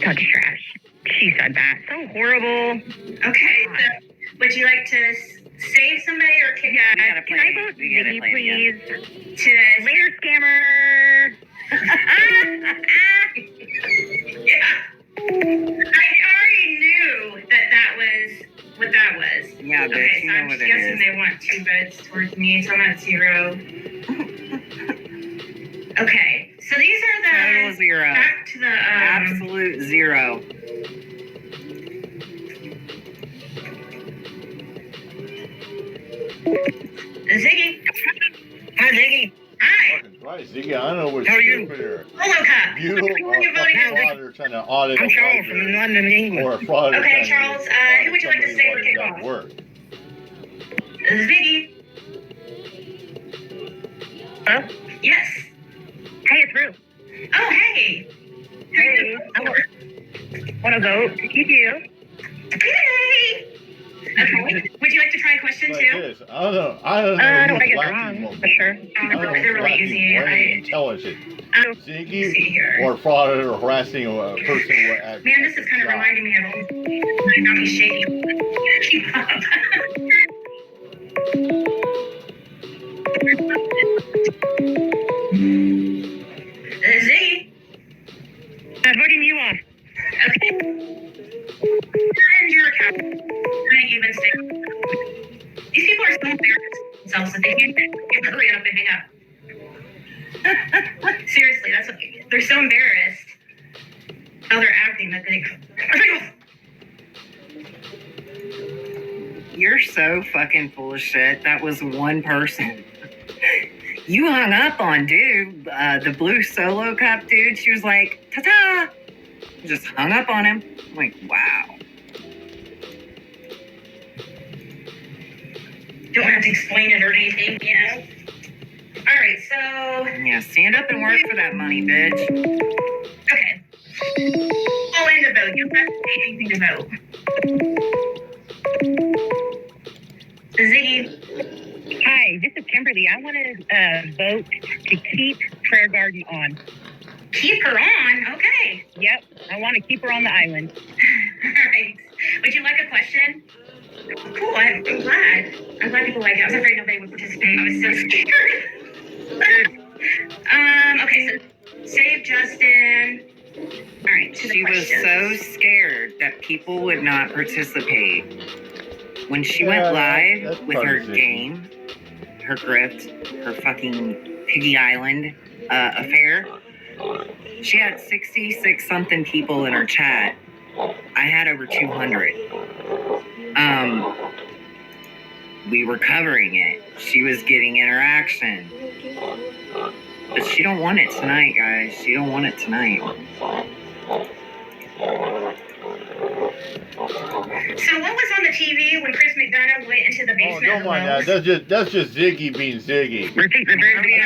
S7: Talk trash. She said that. So horrible.
S2: Okay, so would you like to save somebody or kick?
S7: Yes.
S3: gotta
S7: Can
S3: play
S7: I
S3: it.
S7: vote
S3: We gotta
S7: Ziggy,
S3: play it again.
S7: please?
S2: To
S7: Later, scammer.
S2: yeah. I already knew that was what that was.
S3: Yeah, bitch,
S2: Okay,
S3: you
S2: so
S3: know
S2: I'm
S3: what
S2: just
S3: it
S2: guessing
S3: is.
S2: they want 2 votes towards me, so I'm at 0. Okay, so these are
S3: Total
S2: the
S3: 0.
S2: back to the
S3: Absolute 0.
S2: Ziggy. Hi, Ziggy. Hi.
S4: Fucking Christ, Ziggy, I don't know what's
S2: How are you?
S4: stupider.
S2: Hello, Cup.
S4: You
S2: Who are you
S4: or
S2: voting
S4: fucking
S2: for?
S4: frauder trying to audit
S2: I'm
S4: a
S2: Charles from
S4: library,
S2: London, England.
S4: or a frauder
S2: Okay,
S4: trying
S2: Charles,
S4: to
S2: who would you like to
S4: somebody
S2: save or
S4: while
S2: kick
S4: you're at
S2: off?
S4: work.
S2: Ziggy.
S7: Huh?
S2: Yes.
S7: Hey, it's Rue.
S2: Oh, hey.
S7: Hey, I want to vote. You do.
S2: Hey. Okay. Would you like to try a question
S4: Like
S2: too?
S4: this, I don't know
S7: I don't want to
S4: who's
S7: get
S4: lacking
S7: wrong, for sure.
S4: I don't know
S2: They're
S4: who's
S2: really easy.
S4: lacking brain intelligence.
S2: See
S4: Ziggy
S2: here.
S4: or fraud or harassing a person.
S2: Man, this is kind of reminding me of old. Got me shaking. Keep up. Ziggy.
S7: I'm voting you off.
S2: Okay. And your account. I even stay. These people are so embarrassed of themselves that they can't hurry up and hang up. Seriously, that's what they're so embarrassed how they're acting that they.
S3: You're so fucking full of shit. That was one person. You hung up on dude, the blue solo cup dude. She was like, ta-ta. Just hung up on him. I'm like, wow.
S2: Don't have to explain it or anything, you know. All right, so
S3: Yeah, stand up and work for that money, bitch.
S2: okay. All in the vote. You don't have to say anything to vote. Ziggy.
S7: Hi, this is Kimberly. I want to vote to keep Prayer Garden on.
S2: Keep her on. Okay.
S7: Yep, I want to keep her on the island.
S2: All right. Would you like a question? Cool. I'm glad. I'm glad people like it. I was afraid nobody would participate. I was so scared. Okay. So save Justin. All right. To the
S3: She was
S2: questions.
S3: so scared that people would not participate. When she
S4: Yeah,
S3: went
S4: that's
S3: live with her
S4: part of it.
S3: game, her grift, her fucking Piggy Island affair, she had 66 something people in her chat. I had over 200. We were covering it. She was getting interaction. But she don't want it tonight, guys. She don't want it tonight.
S2: So what was on the TV when Chris McDonough went into the
S4: Oh,
S2: basement?
S4: don't
S2: of the
S4: mind that.
S2: Wells?
S4: That's just Ziggy being Ziggy.
S7: Repeat the very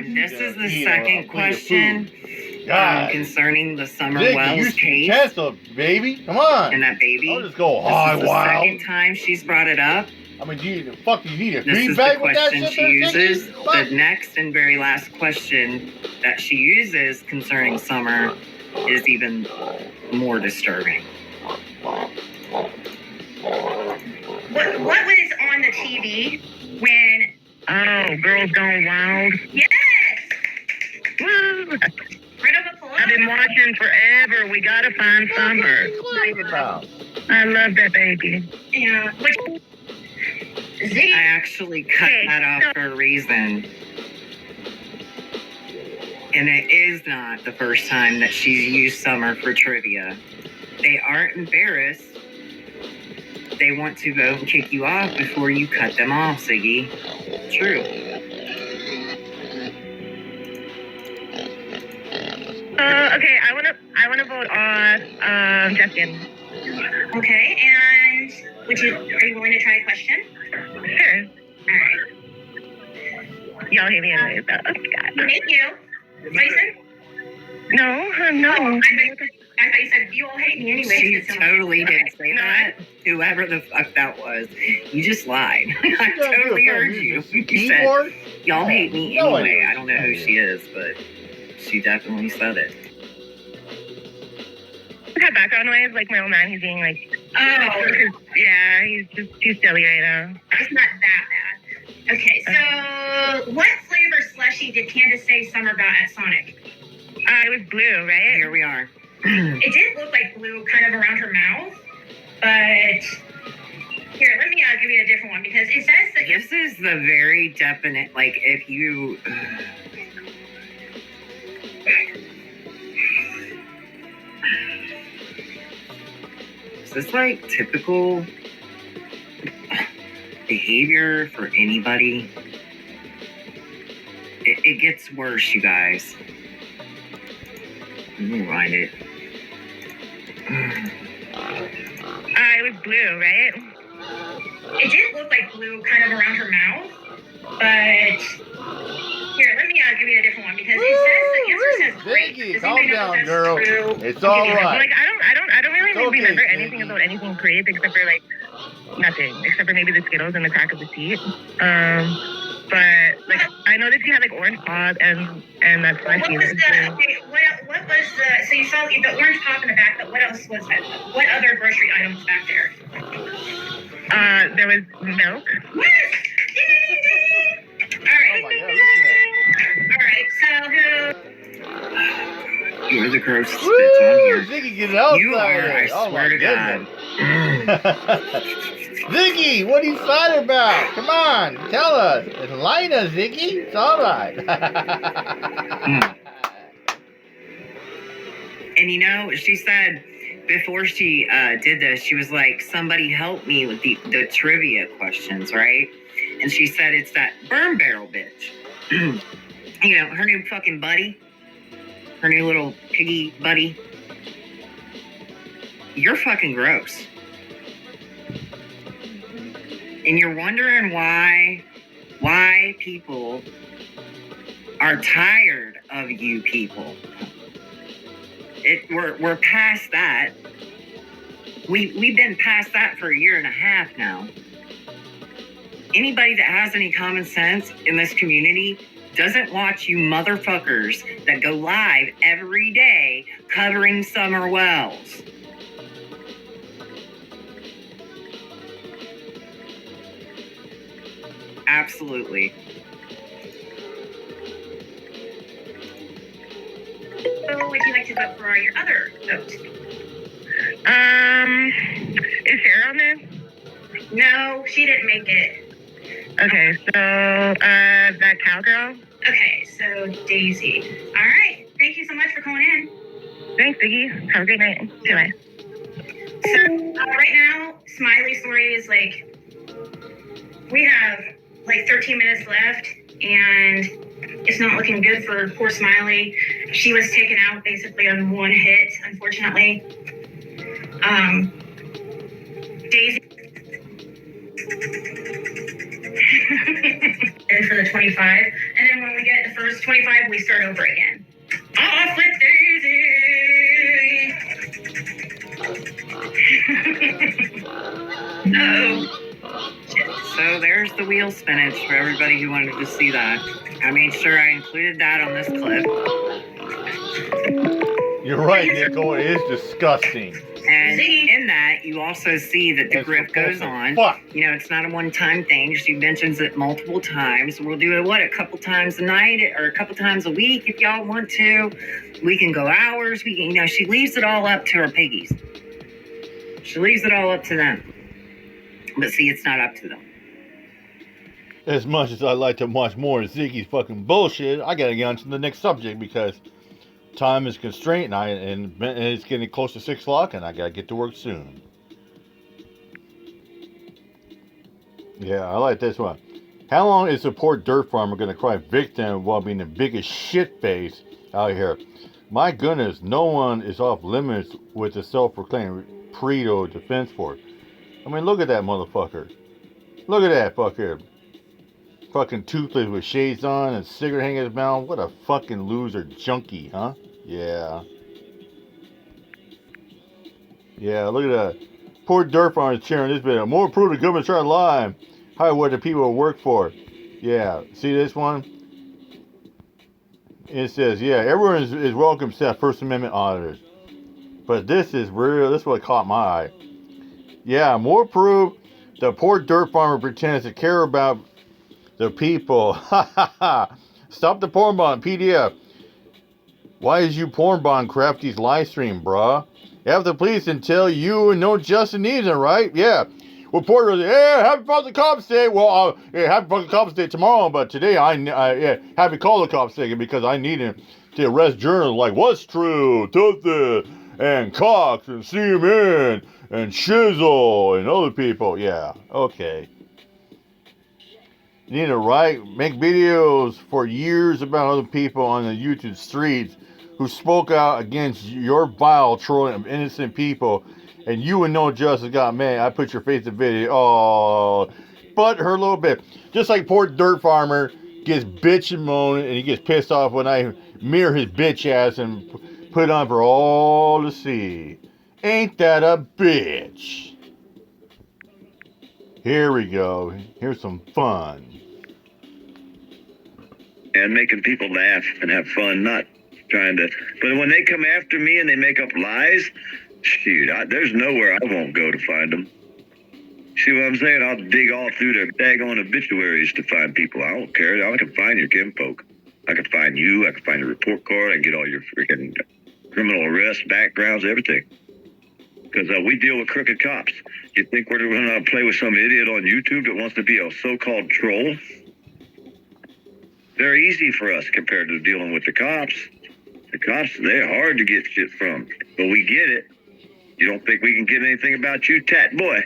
S3: And this is the second question
S4: God,
S3: concerning the Summer
S4: Ziggy,
S3: Wells
S4: you
S3: case
S4: Tesla, baby. Come on.
S3: and that baby.
S4: I'll just go
S3: This
S4: high
S3: is the
S4: wild.
S3: second time she's brought it up.
S4: I mean, do you need a
S3: This is the
S4: feedback with that
S3: question
S4: shit
S3: she
S4: there,
S3: uses.
S4: Ziggy?
S3: The
S4: Fuck.
S3: next and very last question that she uses concerning Summer is even more disturbing.
S2: What was on the TV when?
S7: Oh, Girls Gone Wild.
S2: Yes.
S7: Woo!
S2: Round of applause.
S7: I've been watching forever. We gotta find Summer.
S4: What are you clapping about?
S7: I love that baby.
S2: Yeah. Which, Ziggy.
S3: I actually cut that off for a reason. And it is not the first time that she's used Summer for trivia. They aren't embarrassed. They want to go and kick you off before you cut them off, Ziggy. True.
S7: Okay, I wanna vote off Justin.
S2: Okay, and are you willing to try a question?
S7: Sure.
S2: All right.
S7: Y'all hate me anyway, so God.
S2: Thank you. Tyson?
S7: No.
S2: I thought you said you all hate me anyway.
S3: She totally didn't say
S7: No,
S3: that. Whoever the fuck that was, you just lied. I totally heard you. You said, y'all hate me anyway. I don't know who she is, but she definitely said it.
S7: That background noise, like my old man, he's being like, yeah, he's just too silly right now.
S2: It's not that bad. Okay, so what flavor slushie did Candace say Summer got at Sonic?
S7: It was blue, right?
S3: Here we are.
S2: It did look like blue kind of around her mouth, but here, let me give you a different one because it says that
S3: This is the very definite, like, if you... Is this like typical behavior for anybody? It gets worse, you guys. Let me rewind it.
S7: It was blue, right?
S2: it did look like blue kind of around her mouth, but here, let me give you a different one because it says the answer says grape.
S4: Ziggy,
S2: Does
S4: calm
S2: anybody know
S4: down,
S2: if that's
S4: girl.
S2: true?
S4: It's all right.
S7: Like I don't really
S4: It's okay,
S7: remember anything
S4: Ziggy.
S7: about anything grape except for like nothing, except for maybe the Skittles in the crack of the seat. But like I know that she had like orange pop and that
S2: What
S7: slushy.
S2: was the okay, what was the so you saw the orange pop in the back, but what else was that? What other grocery items back there?
S7: There was milk.
S2: What? All right.
S4: Oh my God, listen
S2: All right. So who?
S3: You're the grossest
S4: to
S3: bitch
S4: that.
S3: on
S4: Woo!
S3: here.
S4: Ziggy, get outside.
S3: You are, I
S4: Oh,
S3: swear
S4: my
S3: to God.
S4: goodness. Ziggy, what are you excited about? Come on, tell us. Enlighten us, Ziggy. It's all right.
S3: And you know, she said before she did this, she was like, somebody help me with the trivia questions, right? And she said it's that burn barrel bitch. You know, her new fucking buddy, her new little piggy buddy. You're fucking gross. And you're wondering why people are tired of you people. We're past that. We've been past that for 1.5 years now. Anybody that has any common sense in this community doesn't watch you motherfuckers that go live every day covering Summer Wells. Absolutely.
S2: Who would you like to vote for your other vote?
S7: Is Sarah on there?
S2: No, she didn't make it.
S7: Okay, so that cowgirl.
S2: Okay, so Daisy. All right. Thank you so much for calling in.
S7: Thanks, Ziggy. Have a great night. Bye.
S2: So right now, Smiley story is like, we have like 13 minutes left, and it's not looking good for poor Smiley. She was taken out basically on one hit, unfortunately. Daisy. And for the 25, and then when we get the first 25, we start over again. Off with Daisy! Oh.
S3: So there's the wheel spinach for everybody who wanted to see that. I made sure I included that on this clip.
S4: You're right, Nicole. It is disgusting.
S3: And in that, you also see that the
S4: It's
S3: grip goes on.
S4: Fuck.
S3: You know, it's not a one-time thing. She mentions it multiple times. We'll do it, a couple times a night or a couple times a week if y'all want to. We can go hours. We can, she leaves it all up to her piggies. She leaves it all up to them. But see, it's not up to them.
S4: As much as I like to watch more of Ziggy's fucking bullshit, I gotta get on to the next subject because time is constrained and it's getting close to 6 o'clock and I gotta get to work soon. Yeah, I like this one. How long is the poor dirt farmer gonna cry victim while being the biggest shitface out here? My goodness, no one is off limits with the self-proclaimed P3do Defense Force. I mean, look at that motherfucker. Look at that fucker. Fucking toothless with shades on and cigarette hanging in his mouth. What a fucking loser junkie, huh? Yeah. Yeah, look at that. Poor dirt farmer is cheering this video. More proof the government's trying to lie. Hire what the people work for. Yeah, see this one? It says, yeah, everyone is welcome except First Amendment auditors. But this is real. This is what caught my eye. Yeah, more proof the poor dirt farmer pretends to care about the people. Ha ha ha. Stop the porn bond, PDF. Why is you porn bond crafty's live stream, bruh? Have the police until you and no justice needs it, right? Yeah. Reporter, yeah, happy fucking cops day. Well, yeah, happy fucking cops day tomorrow, but today yeah, happy call the cops day because I need him to arrest journalists like What's True, Toothless, and Cox, and CNN, and Shizzle, and other people. Yeah, okay. You need to make videos for years about other people on the YouTube streets who spoke out against your vile trolling of innocent people. And you and no justice got mad. I put your face in video. Oh, but her a little bit. Just like poor dirt farmer gets bitch and moan and he gets pissed off when I mirror his bitch ass and put it on for all to see. Ain't that a bitch? Here we go. Here's some fun.
S8: And making people laugh and have fun, not trying to. But when they come after me and they make up lies, shoot, there's nowhere I won't go to find them. See what I'm saying? I'll dig all through their daggone obituaries to find people. I don't care. I can find your kinfolk. I can find you. I can find your report card. I can get all your freaking criminal arrest backgrounds, everything. Because we deal with crooked cops. You think we're going to play with some idiot on YouTube that wants to be a so-called troll? They're easy for us compared to dealing with the cops. The cops, they're hard to get shit from. But we get it. You don't think we can get anything about you, Tat Boy?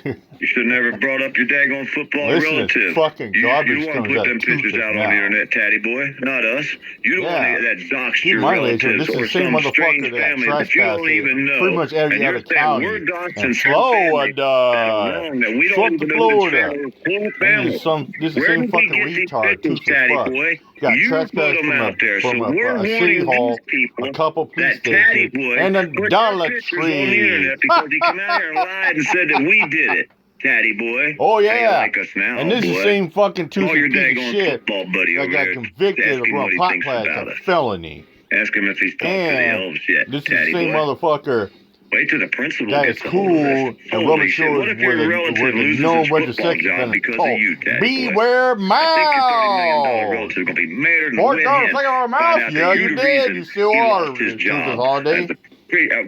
S8: You should have never brought up your daggone football relative.
S4: Fucking garbage
S8: you want to put them pictures out on the internet, Tatty Boy, not us. You don't want that doxed your relatives or some strange family that you don't even know.
S4: Pretty much every other county.
S8: We're doxing
S4: and Florida.
S8: We don't even know this family.
S4: This is the same fucking retard.
S8: Tatty Boy. You put them out there, so we're warning these people
S4: a couple police
S8: that Tatty
S4: stations,
S8: Boy
S4: and a
S8: put
S4: Dollar
S8: their pictures on the
S4: Tree.
S8: internet because he came out here and lied and said that we did it. Tatty Boy.
S4: Oh yeah,
S8: they like us now,
S4: and this is the same fucking
S8: Call your
S4: piece of
S8: daggone
S4: shit
S8: football buddy
S4: that
S8: over
S4: got
S8: there.
S4: convicted
S8: Ask
S4: of
S8: him what
S4: wrong
S8: he
S4: pot
S8: thinks
S4: class
S8: about
S4: of
S8: us.
S4: felony.
S8: Ask him if he's talked to the elves yet.
S4: This is
S8: Tatty
S4: the same
S8: Boy.
S4: motherfucker
S8: Wait till the principal
S4: that
S8: gets
S4: is
S8: a
S4: cool
S8: hold of this.
S4: and
S8: Holy
S4: rubbing
S8: shit,
S4: shoulders
S8: what if your
S4: with
S8: relative loses
S4: no
S8: his
S4: bunch of
S8: football
S4: sex
S8: job because of
S4: called
S8: you, Tatty Boy?
S4: Beware
S8: I think your $30 million
S4: Mouth.
S8: relative is going to be madder than
S4: $4
S8: win
S4: like
S8: him.
S4: our
S8: Find
S4: mouth.
S8: out
S4: Yeah,
S8: that
S4: you
S8: you're the
S4: did.
S8: reason
S4: You still
S8: he
S4: are.
S8: lost his
S4: Tuesday
S8: job
S4: holiday.
S8: as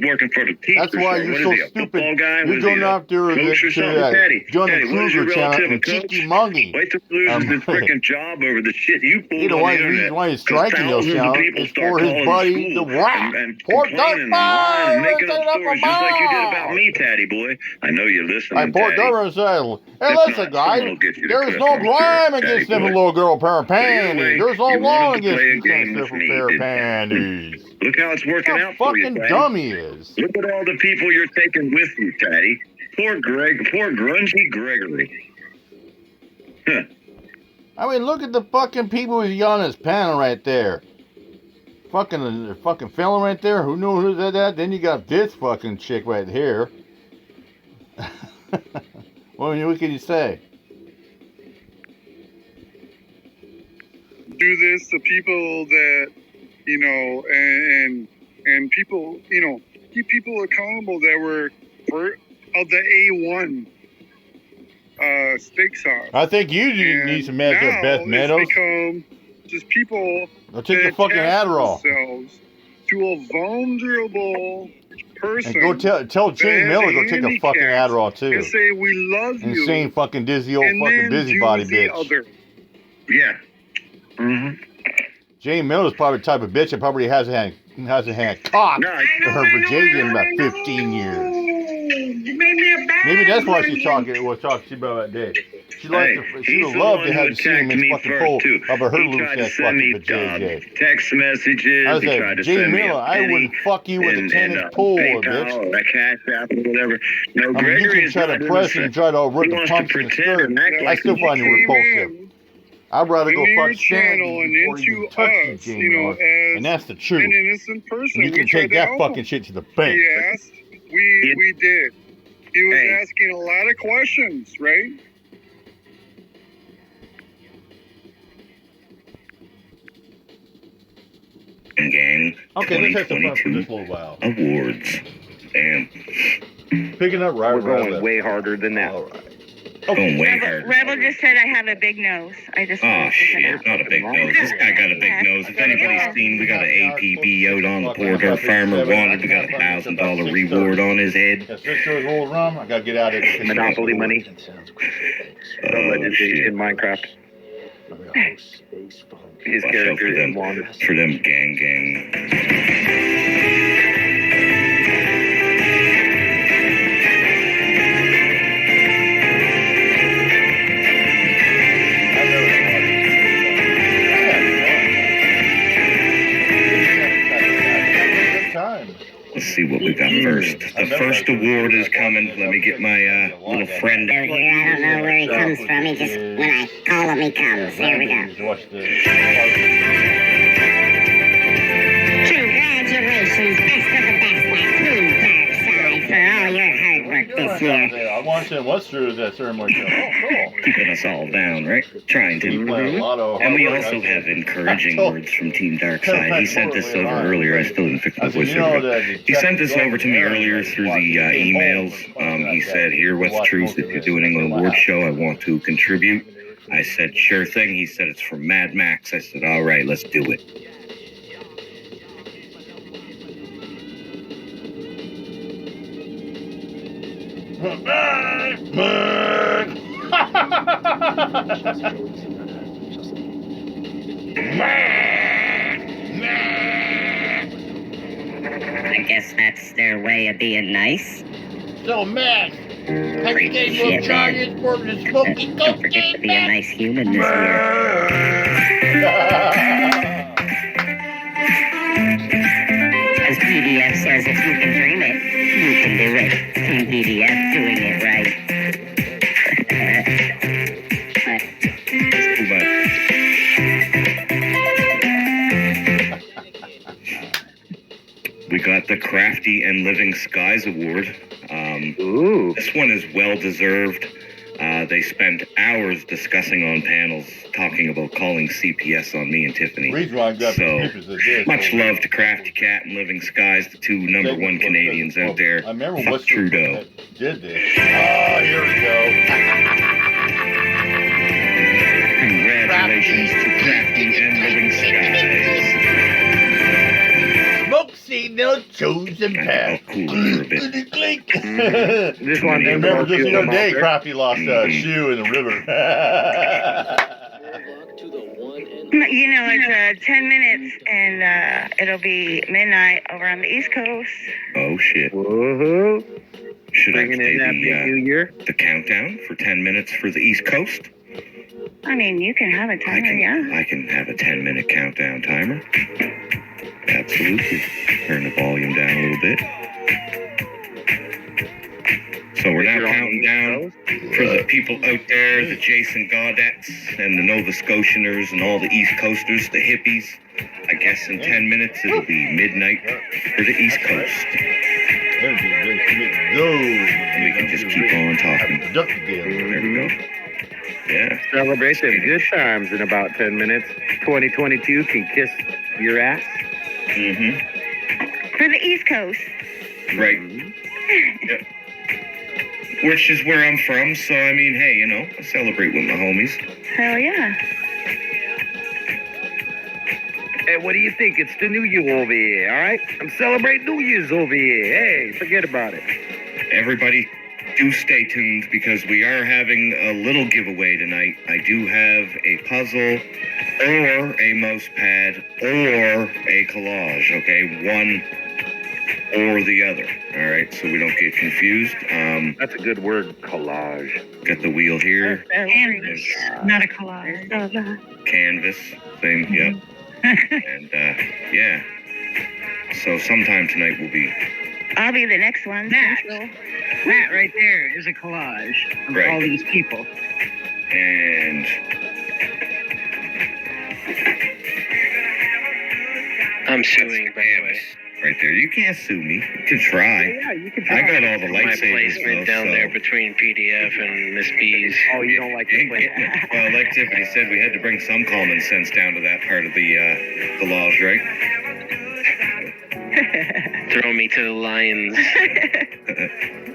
S8: working for the teachers.
S4: That's why you're
S8: what
S4: so
S8: is he, a
S4: stupid.
S8: football guy?
S4: You're going after
S8: coach or something? Tatty,
S4: join the
S8: Tatty, what is your
S4: Kruger channel
S8: relative, a
S4: and
S8: coach?
S4: Cheeky Mungy.
S8: Wait till he loses his freaking job over the shit you pulled
S4: You know
S8: on
S4: why
S8: the
S4: the reason
S8: internet.
S4: why he's striking those channels is for his buddy, the Rat.
S8: And
S4: Poor
S8: complaining and lying and making up stories just like you did about me, Tatty Boy. I know you're listening,
S4: Poor
S8: Tatty.
S4: Durham said, hey,
S8: If
S4: listen,
S8: not,
S4: guys,
S8: someone will get you the
S4: there's
S8: clip,
S4: no
S8: I'm sure,
S4: crime
S8: Tatty
S4: against sniffing
S8: boy.
S4: little girl pair of
S8: But either
S4: panties.
S8: way,
S4: There's no
S8: you
S4: law
S8: wanted to
S4: against
S8: play a
S4: you
S8: game with
S4: sniffing
S8: me,
S4: pair of
S8: didn't you?
S4: panties.
S8: Look how it's working
S4: How
S8: out for you,
S4: fucking
S8: Tatty.
S4: dumb he is.
S8: Look at all the people you're taking with you, Tatty. Poor grungy Gregory. Huh.
S4: I mean, look at the fucking people who's on his panel right there. Fucking fella right there. Who knew who did that? Then you got this fucking chick right here. What can you say?
S9: Do this to people that, you know, and people, you know, keep people accountable that were of the A1 steak sauce.
S4: I think you need some meds at Beth Meadows.
S9: It's become just people
S4: I'll take your
S9: that
S4: fucking
S9: attach
S4: Adderall.
S9: themselves to a vulnerable person.
S4: And go tell Jay
S9: that
S4: Miller
S9: has
S4: go
S9: a
S4: take a fucking
S9: handicap
S4: Adderall too.
S9: and say we love you.
S4: Insane fucking dizzy old
S9: and
S4: fucking
S9: then
S4: busybody
S9: choose the
S4: bitch.
S9: other.
S8: Yeah. Mm-hmm.
S4: Jay Miller's probably the type of bitch that probably hasn't had cock
S8: No,
S4: for her virginity in about 15 years. Maybe that's why she was talking to you about that day. She likes she
S8: he's
S4: would
S8: the
S4: love
S8: one
S4: to
S8: who
S4: have you see him
S8: attacked
S4: in
S8: me
S4: fucking
S8: first,
S4: pull
S8: too.
S4: of her
S8: He
S4: loose
S8: tried to
S4: ass
S8: send me
S4: fucking JJ.
S8: text messages.
S4: I
S8: He
S4: said,
S8: tried to
S4: Jay
S8: send me
S4: Miller,
S8: a
S4: I
S8: penny
S4: wouldn't fuck you with a 10-inch pole,
S8: PayPal
S4: bitch.
S8: or a Cash App or whatever. No,
S4: I mean, you
S8: Gregory
S4: can
S8: is
S4: try
S8: not
S4: to press
S8: innocent.
S4: and try to rip
S8: He
S4: the
S8: wants to
S4: pumps in the
S8: pretend
S4: skirt.
S8: and act
S4: I
S8: like
S4: still
S8: he
S4: find it
S8: came
S4: repulsive. I'd rather go
S9: into your
S4: fuck stand
S9: channel and
S4: before you
S9: into
S4: touch you,
S9: us,
S4: Jay
S9: you know,
S4: Miller.
S9: as
S4: And that's the
S9: an
S4: truth.
S9: innocent person.
S4: And you
S9: We
S4: can
S9: tried
S4: take
S9: to
S4: that
S9: help
S4: fucking
S9: him.
S4: shit to the bank.
S9: He asked. We did. He was asking a lot of questions, right?
S5: Gang.
S4: Okay, let's have some fun for this little while.
S5: Awards. Damn.
S4: Picking up right.
S10: We're going way harder than that.
S4: All right.
S5: Going way harder.
S11: Rebel just said I have a big nose. I just
S5: Oh shit, not a big nose. This guy got a big nose. If anybody's seen, we got an APB out on the port. Our farmer wanted, we got a $1,000 reward on his head.
S4: Got 6 hours old rum. I gotta get out of here.
S10: Monopoly money.
S5: Oh
S10: Legends
S5: shit.
S10: in Minecraft. His
S5: Watch out
S10: character
S5: for
S10: is
S5: them,
S10: wanted.
S5: for them gang. Let's see what we got first. The first award is coming. Let me get my little friend.
S12: Here, I don't know where he comes from. He just, when I call him, he comes. Here we go. Congratulations, best of the best, my Team Dark Side, for all your hard work this year.
S4: I want to what's through that ceremony. Oh, cool.
S5: Keeping us all down, right? Trying to. And we also have encouraging words from Team Darkside. He sent this over earlier. I still didn't fix my voiceover. He sent this over to me earlier through the emails. He said, "Hear what's truth. If you're doing an award show, I want to contribute." I said, "Sure thing." He said, "It's from Mad Max." I said, "All right, let's do it."
S12: I guess that's their way of being nice.
S4: So, Max, have you gave you
S12: Shit,
S4: a charges for the smoky
S12: Don't forget to be a nice human this year. As PDF says, if you can dream it, you can do it. Team PDF doing it right.
S5: We got the Crafty and Living Skies Award. This one is well deserved. They spent hours discussing on panels talking about calling CPS on me and Tiffany. So, much love to Crafty Cat and Living Skies, the two #1 Canadians out there.
S4: I remember
S5: Fuck
S4: what's
S5: Trudeau.
S4: did this. Oh, here we go.
S5: Congratulations to Crafty and Living Skies.
S4: Smoke signal chosen path.
S5: Cool for a bit.
S10: This one,
S4: remember just the other day, Crafty lost a shoe in the river.
S11: You know, it's 10 minutes, and it'll be midnight over on the East Coast.
S5: Oh shit.
S10: Woohoo.
S5: Should I
S10: Bringing
S5: play
S10: in Happy New Year.
S5: the countdown for 10 minutes for the East Coast?
S11: I mean, you can have a timer, yeah.
S5: I can have a 10-minute countdown timer. Absolutely. Turn the volume down a little bit. So we're now counting down for the people out there, the Jason Gaudettes and the Nova Scotianers and all the East Coasters, the hippies. I guess in 10 minutes it'll be midnight for the East Coast. And we can just keep on talking. There we go. Yeah.
S10: Celebration good times in about 10 minutes. 2022 can kiss your ass.
S5: Mm-hmm.
S11: For the East Coast.
S5: Right. Yep. Which is where I'm from, so I mean, hey, you know, I celebrate with my homies.
S11: Hell yeah.
S10: Hey, what do you think? It's the New Year over here, all right? I'm celebrating New Year's over here. Hey, forget about it.
S5: Everybody, do stay tuned because we are having a little giveaway tonight. I do have a puzzle or a mouse pad or a collage, okay? One or the other, all right? So we don't get confused.
S10: That's a good word, collage.
S5: Got the wheel here.
S11: Canvas, not a collage.
S5: Canvas, same, yep. And, yeah. So sometime tonight will be...
S11: I'll be the next one.
S13: That right there is a collage of
S5: Right.
S13: all these people.
S5: And...
S14: I'm suing, by the way.
S5: Right there. You can't sue me. You can try.
S10: Yeah, you can try.
S5: I got all the
S14: My
S5: lightsabers,
S14: placement
S5: though,
S14: down
S5: so...
S14: there between PDF and Miss B's.
S10: Oh, you don't like the
S5: Ain't getting it. Well, like Tiffany said, we had to bring some common sense down to that part of the laws, right?
S14: Throw me to the lions.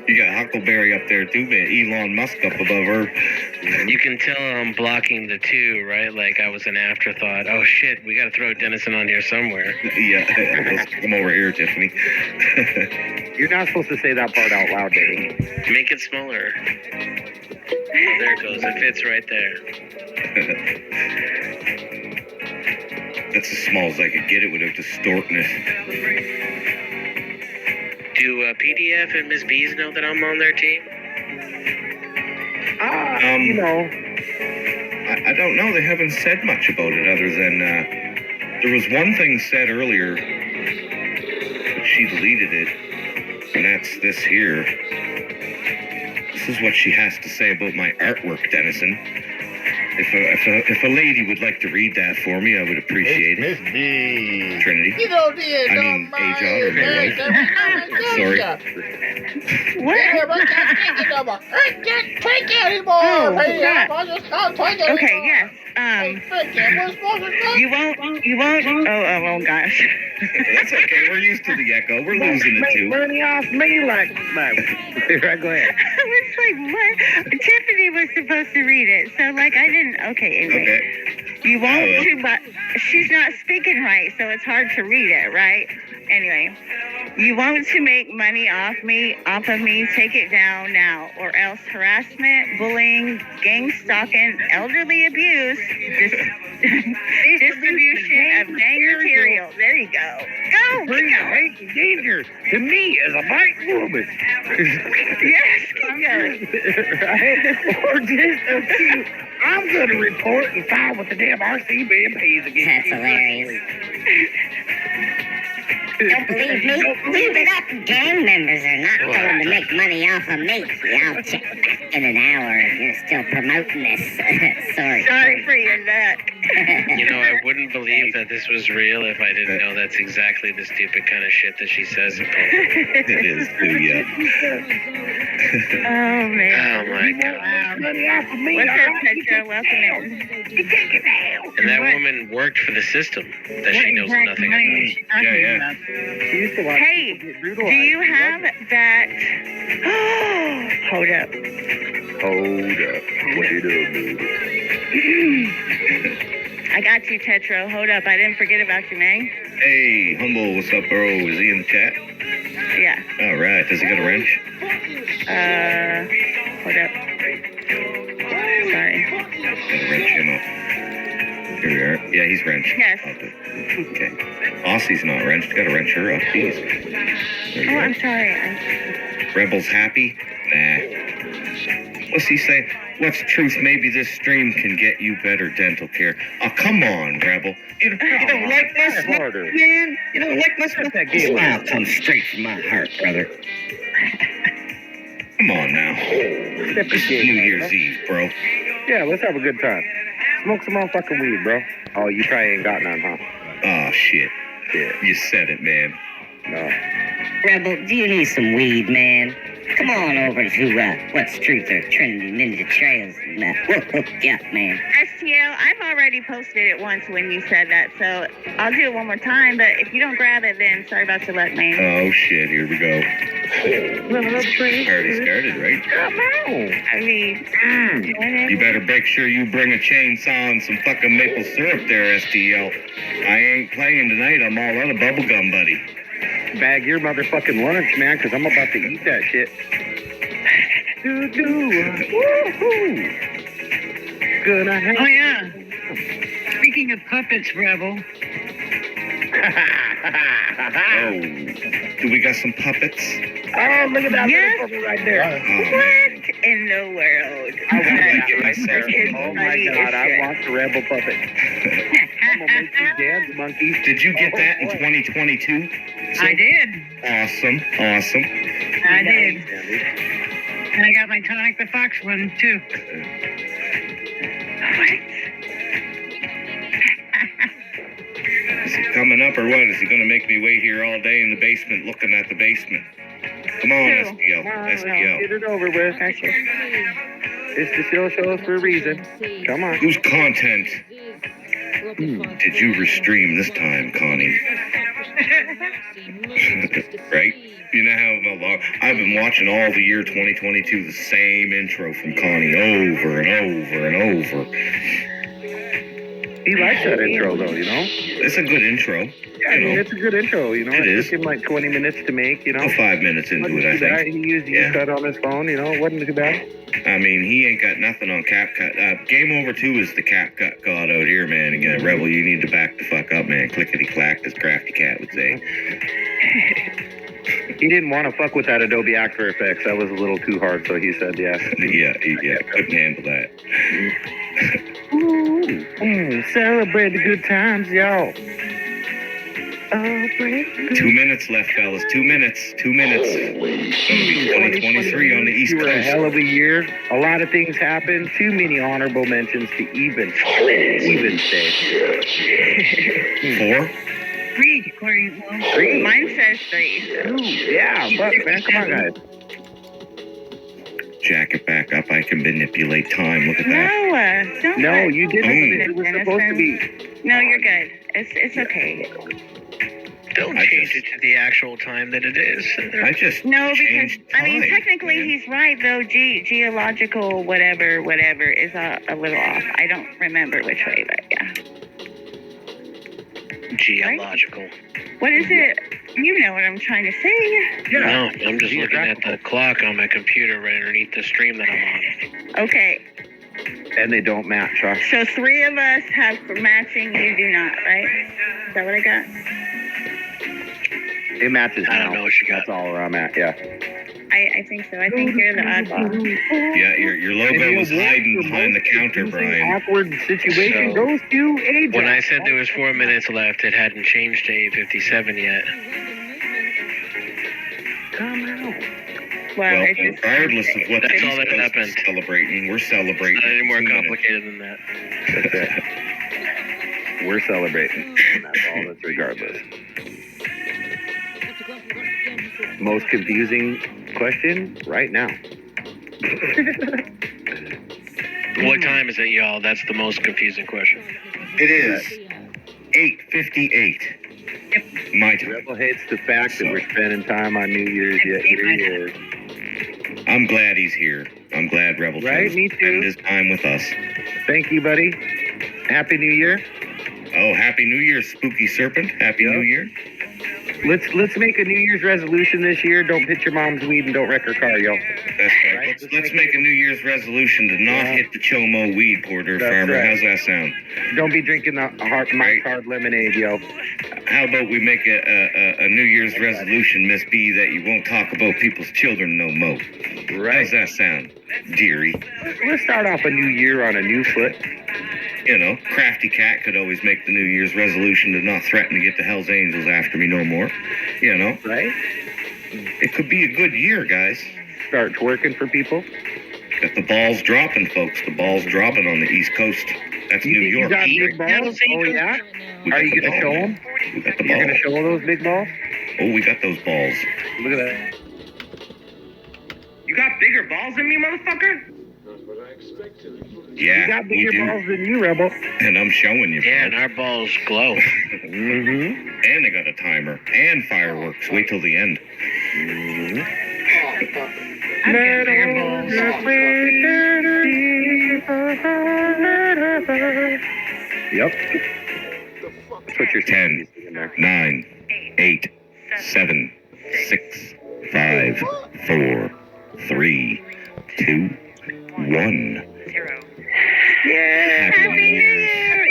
S5: You got Huckleberry up there, too, man. Elon Musk up above her.
S14: You can tell I'm blocking the two, right? Like I was an afterthought. Oh shit, we gotta throw Dennison on here somewhere.
S5: Yeah, let's come over here, Tiffany.
S10: You're not supposed to say that part out loud, Dave.
S14: Make it smaller. There it goes. It fits right there.
S5: That's as small as I could get it without distorting it.
S14: Do PDF and Miss B's know that I'm on their team?
S10: You know.
S5: I don't know. They haven't said much about it other than there was one thing said earlier, but she deleted it, and that's this here. This is what she has to say about my artwork, Dennison. If a lady would like to read that for me, I would appreciate it.
S4: Miss B.
S5: Trinity.
S4: You know, dear,
S5: I mean, Aja, or my wife. Sorry.
S11: What?
S4: I can't take it anymore.
S11: Oh,
S4: baby.
S11: God.
S4: I just can't take it
S11: Okay,
S4: anymore.
S11: yes. You won't. Oh gosh.
S5: That's okay. We're used to the echo. We're losing it
S10: Make
S5: too.
S10: money off me like... Right, go ahead.
S11: I was like, what? Tiffany was supposed to read it, so like I didn't. Okay, anyway.
S5: Okay.
S11: You won't
S5: I will.
S11: too much. She's not speaking right, so it's hard to read it, right? Anyway, you want to make money off of me, take it down now, or else harassment, bullying, gang stalking, elderly abuse, distribution of gang material. There you go. Go,
S10: Great danger to me as a white woman.
S11: Yes, keep going.
S10: Right? Or just I'm going to report and file with the damn RCB and pays against
S12: That's hilarious. Don't believe me? Leave it up. Gang members are not told to make money off of me. I'll check back in an hour if you're still promoting this.
S11: Sorry for your luck.
S14: You know, I wouldn't believe that this was real if I didn't know that's exactly the stupid kind of shit that she says in public.
S5: It is too, yeah.
S11: Oh, man.
S14: Oh my god.
S10: money off of me.
S11: What's up, Petra? Welcome in.
S10: You take it down.
S14: And that woman worked for the system that she knows nothing about.
S5: Yeah.
S10: She used to watch
S11: Hey,
S10: people get
S11: do
S10: brutalized.
S11: you have that? Hold up.
S10: Wait a minute.
S11: I got you, Tetro. Hold up. I didn't forget about you, man.
S5: Hey, Humble, what's up, bro? Is he in the chat?
S11: Yeah.
S5: All right. Does he got a wrench?
S11: Hold up. Sorry.
S5: Gotta wrench him up. Here we are. Yeah, he's wrenched.
S11: Yes.
S5: Okay. Aussie's not wrenched. Gotta wrench her up. Jeez. There you
S11: Oh,
S5: go.
S11: I'm sorry.
S5: Rebel's happy? Nah. What's he saying? What's the truth? Maybe this stream can get you better dental care. Oh, come on, Rebel. You don't like my smile, man? You don't like my smile?
S10: That game
S5: Smile comes straight from my heart, brother. Come on now. It's New Year's Eve, bro.
S10: Yeah, let's have a good time. Smoke some motherfucking weed, bro. Oh, you probably ain't got none, huh?
S5: Oh, shit.
S10: Yeah.
S5: You said it, man.
S10: No.
S12: Rebel, do you need some weed, man? Come on over to What's Truth or Trinity Ninja Trails and we'll hook you up, man.
S11: STL, I've already posted it once when you said that, so I'll do it one more time, but if you don't grab it, then sorry about your luck, man.
S5: Oh shit, here we go. Party started, right?
S11: Come on. I mean,
S5: You better make sure you bring a chainsaw and some fucking maple syrup there, STL. I ain't playing tonight. I'm all out of bubblegum, buddy.
S10: Bag your motherfucking lunch, man, because I'm about to eat that shit. Woohoo! Good night.
S13: Oh, yeah. Speaking of puppets, Rebel.
S5: Oh, do we got some puppets?
S10: Oh, look at that
S11: Yes.
S10: little puppet right there.
S5: Oh, man.
S11: what in the world?
S5: I want to get myself
S11: It's
S10: Oh my
S11: funny
S10: God,
S11: as
S10: I
S11: shit.
S10: want the rebel puppet. I'm gonna make you dance, monkey.
S5: Did you get that in
S10: boy.
S5: 2022?
S13: I did.
S5: Awesome, awesome.
S13: I did. And I got my Tonic the Fox one, too.
S5: Is he coming up or what? Is he going to make me wait here all day in the basement looking at the basement? Come on, STL. STL.
S10: Get it over with. It's the still shows for a reason. Come on.
S5: Whose content did you restream this time, Connie? Right? You know how long I've been watching all the year 2022, the same intro from Connie over and over and over.
S10: He likes that intro, though, you know?
S5: It's a good intro.
S10: Yeah, I mean, it's a good intro, you know?
S5: It is.
S10: took him like 20 minutes to make, you know?
S5: 5 minutes into it, I think.
S10: He used cut on his phone, you know? It wasn't too bad.
S5: I mean, he ain't got nothing on CapCut. Game Over 2 is the CapCut god out here, man. Again, Rebel, you need to back the fuck up, man. Clickety-clack, as Crafty Cat would say.
S10: He didn't want to fuck with that Adobe After Effects. That was a little too hard, so he said yes.
S5: Yeah, couldn't handle that.
S10: Celebrate the good times, y'all.
S5: 2 minutes left, fellas. 2 minutes. 2 minutes. It's gonna be 2023 on the East
S10: You were a
S5: Coast.
S10: hell of a year. A lot of things happened. Too many honorable mentions to even say.
S5: 4?
S13: 3, according to...
S11: Mine says 3.
S10: Ooh, yeah, fuck, man. Come on, guys.
S5: Jack it back up. I can manipulate time. Look at that.
S11: No, don't.
S10: No,
S11: let-
S10: you didn't. It was supposed to be.
S11: No, you're good. It's okay.
S14: Don't change it to the actual time that it is.
S5: I just
S11: No, because
S5: changed
S11: I mean,
S5: time,
S11: technically
S5: man.
S11: he's right though. Geological whatever is a little off. I don't remember which way, but yeah.
S14: Geological.
S11: What is it? You know what I'm trying to say.
S14: No, I'm just looking at the clock on my computer right underneath the stream that I'm on.
S11: Okay,
S10: And they don't match, huh?
S11: so 3 of us have matching. You do not, right? Is that what I got?
S10: It matches
S14: I don't
S10: now.
S14: know what you got.
S10: That's all where I'm at, yeah.
S11: I think so. I think you're the oddball.
S5: Yeah, your logo was hiding behind the counter, Brian.
S10: Awkward situation
S14: So,
S10: goes to AJ.
S14: When I said there was 4 minutes left, it hadn't changed to 8:57 yet.
S10: Come out.
S11: Well,
S5: Well,
S11: it's just,
S5: regardless of what
S14: That's
S5: the
S14: all that
S5: East Coast is
S14: happened.
S5: celebrating, we're
S14: It's
S5: celebrating.
S14: not any more
S5: 2 minutes.
S14: complicated than that.
S10: That's it. We're celebrating. And that's all that's regardless. Most confusing question right now.
S14: What time is it, y'all? That's the most confusing question.
S5: It is 8:58. My time.
S10: Rebel hates the fact that we're spending time on New Year's yet here he is.
S5: I'm glad he's here. I'm glad Rebel
S10: Right,
S5: chose
S10: me
S5: to spend
S10: too.
S5: his time with us.
S10: Thank you, buddy. Happy New Year.
S5: Oh, Happy New Year, Spooky Serpent. Happy New Year.
S10: Let's make a New Year's resolution this year. Don't pitch your mom's weed and don't wreck her car, yo.
S5: That's right. Let's make a New Year's resolution to not hit the Chomo weed porter,
S10: That's
S5: farmer.
S10: right.
S5: How's that sound?
S10: Don't be drinking the hard lemonade, yo.
S5: How about we make a New Year's resolution, Miss B, that you won't talk about people's children no more?
S10: Right.
S5: How's that sound, dearie?
S10: Let's start off a new year on a new foot.
S5: You know, Crafty Cat could always make the New Year's resolution to not threaten to get the Hell's Angels after me no more. You know?
S10: Right?
S5: It could be a good year, guys.
S10: Start twerking for people.
S5: Got the balls dropping, folks. The balls dropping on the East Coast. That's New
S10: You
S5: York.
S10: got big balls? Oh, yeah?
S5: We
S10: Are
S5: got
S10: you
S5: the
S10: going to show
S5: balls.
S10: them?
S5: We got the
S10: You're going to
S5: balls.
S10: show those big balls?
S5: Oh, we got those balls.
S10: Look at that. You got bigger balls than me, motherfucker?
S5: Yeah,
S10: You got
S5: we
S10: bigger
S5: do.
S10: balls than you, Rebel.
S5: And I'm showing you.
S14: Yeah,
S5: bro.
S14: and our balls glow.
S5: Mm-hmm. And they got a timer and fireworks. Wait till the end.
S13: I've got bigger balls.
S5: Yep. Put your 10, 9, 8, 7, 6, 5, 4, 3, 2, 1.
S10: Yeah.
S5: Happy New Year's.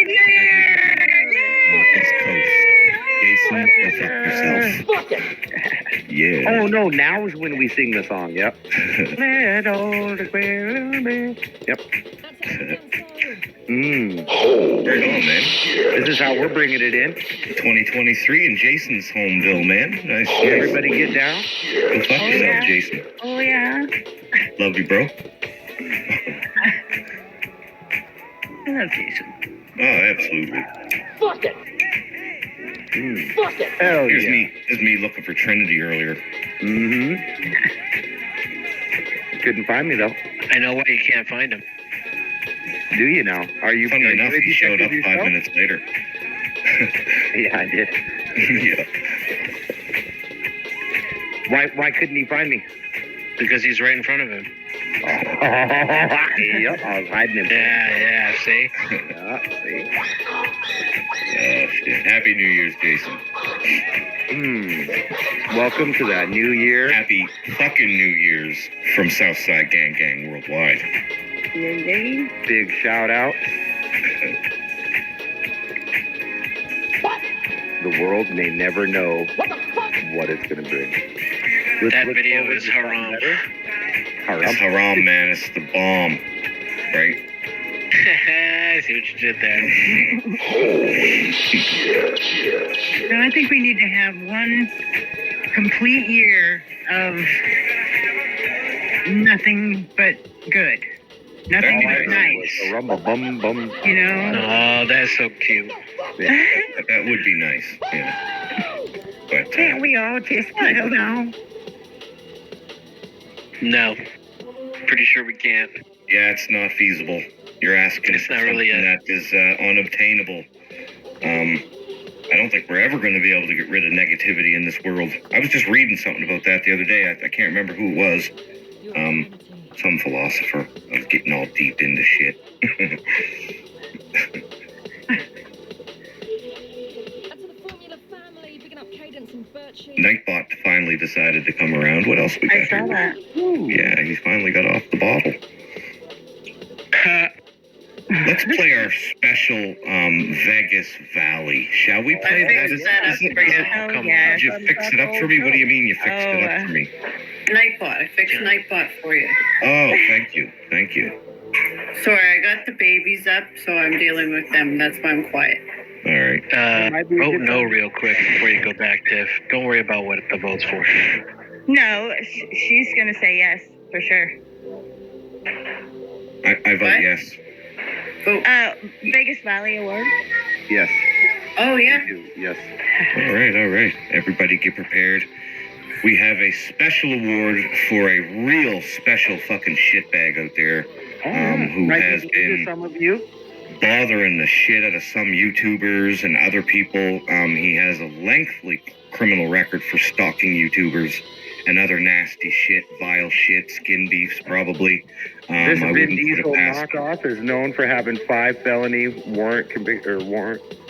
S5: East Coast. Jason, go fuck yourself. Yeah.
S10: Oh no, now is when we sing the song. Yep. Let all the world. Yep.
S5: Right on, man.
S10: This is how we're bringing it in.
S5: 2023 in Jason's homeville, man. Nice.
S10: Everybody get down.
S5: Go fuck yourself, Jason.
S11: Oh, yeah.
S5: Love you, bro.
S13: I love Jason.
S5: Oh, absolutely.
S10: Fuck it. Hell
S5: Here's
S10: yeah.
S5: me looking for Trinity earlier.
S10: Mm-hmm. Couldn't find me though.
S14: I know why you can't find him.
S10: Do you now? Are you?
S5: Funny
S10: are
S5: enough,
S10: you a
S5: he showed up
S10: detective
S5: 5
S10: yourself?
S5: minutes later.
S10: Yeah, I did.
S5: Yeah.
S10: Why couldn't he find me?
S14: Because he's right in front of him.
S10: Yep, I was hiding him.
S14: Yeah, see?
S10: Yeah, see?
S5: Oh, shit. Happy New Year's, Jason.
S10: Welcome to that new year.
S5: Happy fucking New Year's from Southside Gang Gang Worldwide.
S10: Big shout out. The world may never know what it's going to bring.
S14: That video is haram.
S5: It's haram, man. It's the bomb. Right?
S14: I see what you did there.
S13: So I think we need to have one complete year of nothing but good. Nothing but nice.
S10: Rumba bum bum.
S13: You know?
S14: Oh, that's so cute.
S5: Yeah, that would be nice. Yeah. But
S13: Can't we all just settle down?
S14: No. Pretty sure we can't.
S5: yeah, it's not feasible. You're asking
S14: It's
S5: for
S14: not really
S5: something that is unobtainable. I don't think we're ever going to be able to get rid of negativity in this world. I was just reading something about that the other day. I can't remember who it was. Some philosopher. I was getting all deep into shit. Nightbot finally decided to come around. What else we got
S11: I saw
S5: here?
S11: that.
S5: Yeah, he finally got off the bottle. Let's play our special Vegas Valley. Shall we play that?
S11: fixed that up for you.
S14: Oh, come
S11: yes.
S14: on.
S5: Did you fix it up for me? What do you mean you fixed it up for me?
S15: Nightbot. I fixed Nightbot for you.
S5: Oh, thank you. Thank you.
S15: Sorry, I got the babies up, so I'm dealing with them. That's why I'm quiet.
S5: All right.
S14: Vote no real quick before you go back, Tiff. Don't worry about what the vote's for.
S11: No, she's going to say yes, for sure.
S5: I vote
S15: What?
S5: yes.
S11: Vegas Valley Award.
S10: Yes.
S15: Oh, yeah?
S10: Yes.
S5: All right. Everybody get prepared. We have a special award for a real special fucking shitbag out there who has been
S10: some of you.
S5: bothering the shit out of some YouTubers and other people. He has a lengthy criminal record for stalking YouTubers and other nasty shit, vile shit, skin beefs probably.
S10: This
S5: I
S10: Vin
S5: wouldn't put
S10: Diesel
S5: it past
S10: knockoff is known for having 5 felony warrant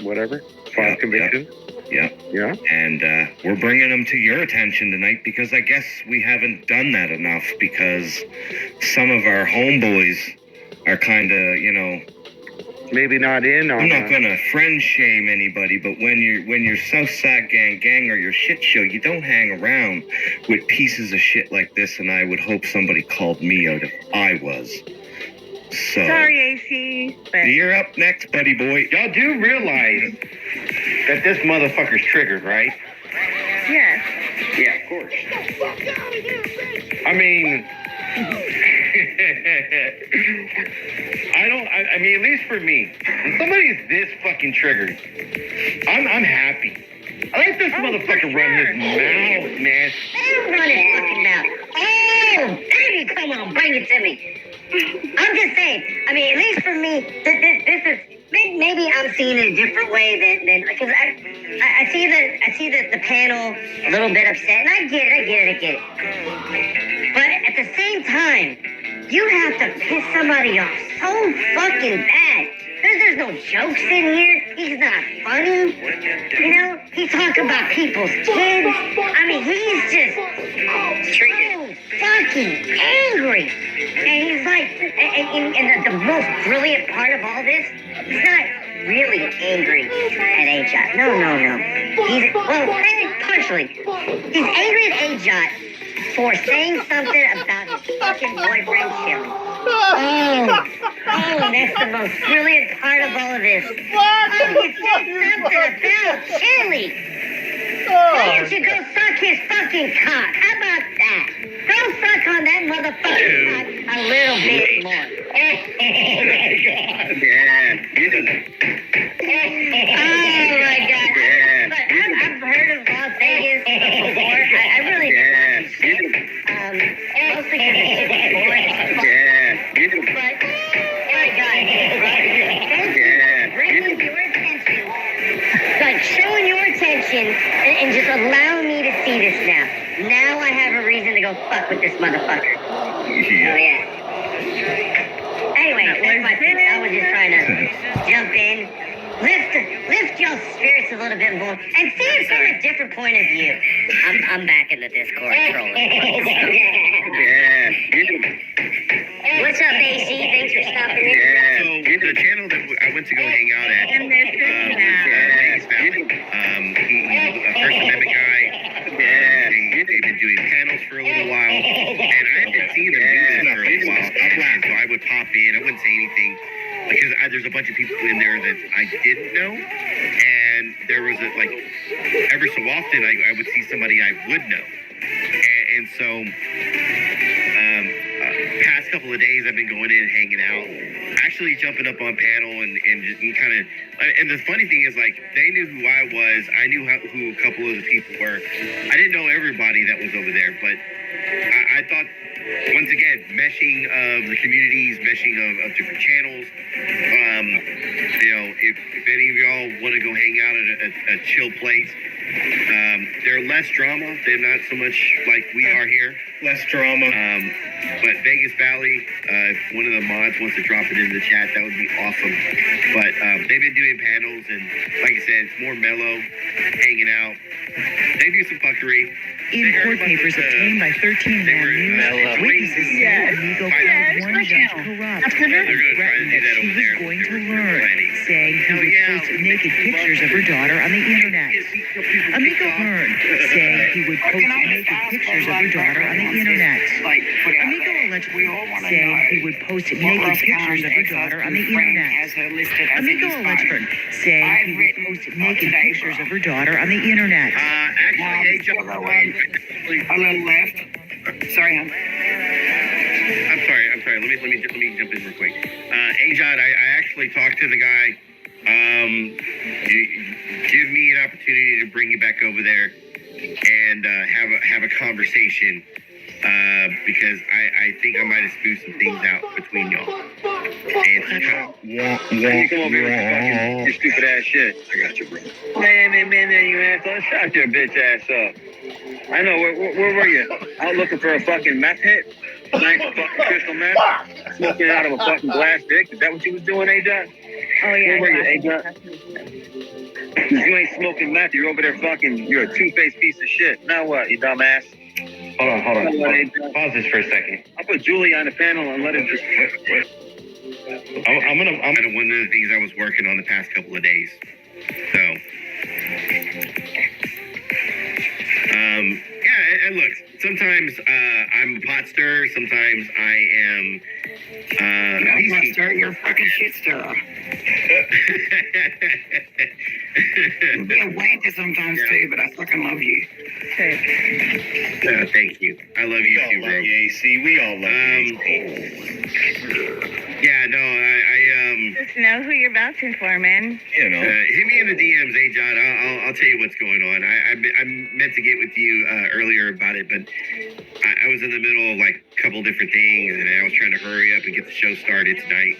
S10: whatever. 5 convictions.
S5: Yeah.
S10: Yeah.
S5: And we're bringing them to your attention tonight because I guess we haven't done that enough because some of our homeboys are kind of,
S10: maybe not in on
S5: I'm not gonna friend shame anybody, but when you're Southside Gang or your shit show, you don't hang around with pieces of shit like this. And I would hope somebody called me out if I was. So
S11: Sorry, AC. But
S5: you're up next, buddy boy.
S10: Y'all do realize that this motherfucker's triggered, right?
S11: yes.
S10: Yeah, of course. I mean, I mean, at least for me, when somebody's this fucking triggered, I'm happy. I let this motherfucker run his mouth, man.
S12: I don't want to talk about. Oh, mean, come on, bring it to me. I'm just saying. I mean, at least for me, this is maybe I'm seeing it a different way than because I see the panel a little bit upset, and I get it. But at the same time, you have to piss somebody off so fucking bad. There's no jokes in here. He's not funny. You know, he talks about people's kids. I mean, he's just so fucking angry. And he's like, and the most brilliant part of all this, he's not really angry at AJOT. No. He's, well, partially. He's angry at AJOT for saying something about his fucking boyfriend, Chili. Oh, that's the most brilliant part of all of this. Oh, you said something about Chili. Why don't you go suck his fucking cock? How about that? Go suck on that motherfucking cock a little bit more. Oh my God. I've heard of Las Vegas before. I really didn't want to shit. Mostly because it's boring. But, oh my God. Bringing your attention. Like showing your attention and just allowing me to see this now. Now I have a reason to go fuck with this motherfucker. Oh yeah. Anyway, that's my thing. I was just trying to jump in, lift your spirits a little bit more, and see it from a different point of view. I'm back in the Discord trolling. What's up, AC? Thanks for stopping in.
S16: So the channel that I went to go hang out at was Vegas Valley. He's a First Amendment guy. They've been doing panels for a little while, and I haven't seen them do this for a little while. And so I would pop in. I wouldn't say anything because there's a bunch of people in there that I didn't know, and there was every so often I would see somebody I would know, and so. Past couple of days I've been going in and hanging out, actually jumping up on panel and kind of, and the funny thing is they knew who I was. I knew who a couple of the people were. I didn't know everybody that was over there, but I thought, once again, meshing of the communities, meshing of different channels. If any of y'all want to go hang out at a chill place, they're less drama. They're not so much like we are here. Less drama. But Vegas Valley, if one of the mods wants to drop it in the chat, that would be awesome. But they've been doing panels, and like I said, it's more mellow, hanging out. They do some fuckery.
S17: In court papers obtained by 13 Man News, witnesses said Amigo called one judge corrupt and threatened that she was going to learn, saying he would post naked pictures of her daughter on the internet. Amigo learned, saying he would post naked pictures of her daughter on the internet. Amigo alleged, saying he would post naked pictures of her daughter on the internet. Amigo alleged, saying he would post naked pictures of her daughter on the internet.
S16: Actually,
S18: a little left. Sorry, hon.
S16: I'm sorry. Let me jump in real quick. AJOT, I actually talked to the guy. Give me an opportunity to bring you back over there and have a conversation. Because I think I might have spoofed some things out between y'all.
S8: You come over here with your stupid ass shit. I got you, bro. Man, you asshole. Shut your bitch ass up. I know, where were you? Out looking for a fucking meth hit? Nice fucking crystal meth? Smoking out of a fucking glass dick? Is that what you was doing, AJOT?
S11: Oh, yeah.
S8: Where were you, AJOT? You ain't smoking meth. You're over there fucking, you're a two-faced piece of shit. Now what, you dumbass?
S5: Hold on. Pause this for a second.
S8: I'll put Julie on the panel and let him just...
S16: I'm gonna one of the things I was working on the past couple of days. So... yeah, and look, sometimes I'm a pot stirrer, sometimes I am
S18: Pot stirrer, you're a fucking shit stirrer. You'll be a wanker sometimes too, but I fucking love you.
S16: Thank you. I love you too, bro. AC. We all love you. Yeah, no,
S11: to know who you're vouching for, man.
S16: Hit me in the DMs, John. I'll tell you what's going on. I meant to get with you earlier about it, but I was in the middle of like a couple different things, and I was trying to hurry up and get the show started tonight.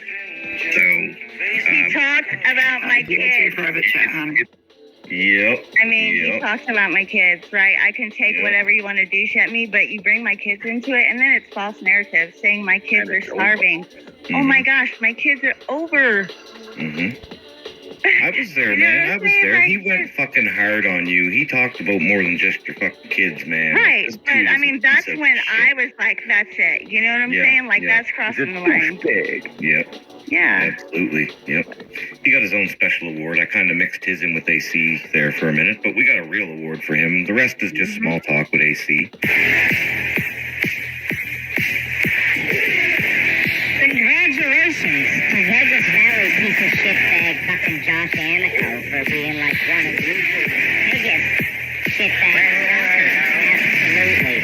S16: So
S11: he talked about my kids.
S16: Yep.
S11: I mean, he talks about my kids, right? I can take whatever you want to douche at me, but you bring my kids into it, and then it's false narrative saying my kids are starving.
S19: Mm-hmm.
S11: Oh my gosh, my kids are over.
S19: I was there, man. I was there. He went fucking hard on you. He talked about more than just your fucking kids, man.
S11: Right,
S19: This
S11: but
S19: dude
S11: I
S19: is
S11: mean,
S19: a
S11: that's
S19: piece of
S11: when
S19: shit.
S11: I was like, that's it. You know what I'm saying? Like, that's crossing the line.
S19: Yep.
S11: Yeah.
S19: Absolutely. Yep. He got his own special award. I kind of mixed his in with AC there for a minute, but we got a real award for him. The rest is just small talk with AC.
S12: Congratulations to Vegas Valley piece of shit bag fucking Josh Amico for being like one of you. Vegas shit bag. Absolutely.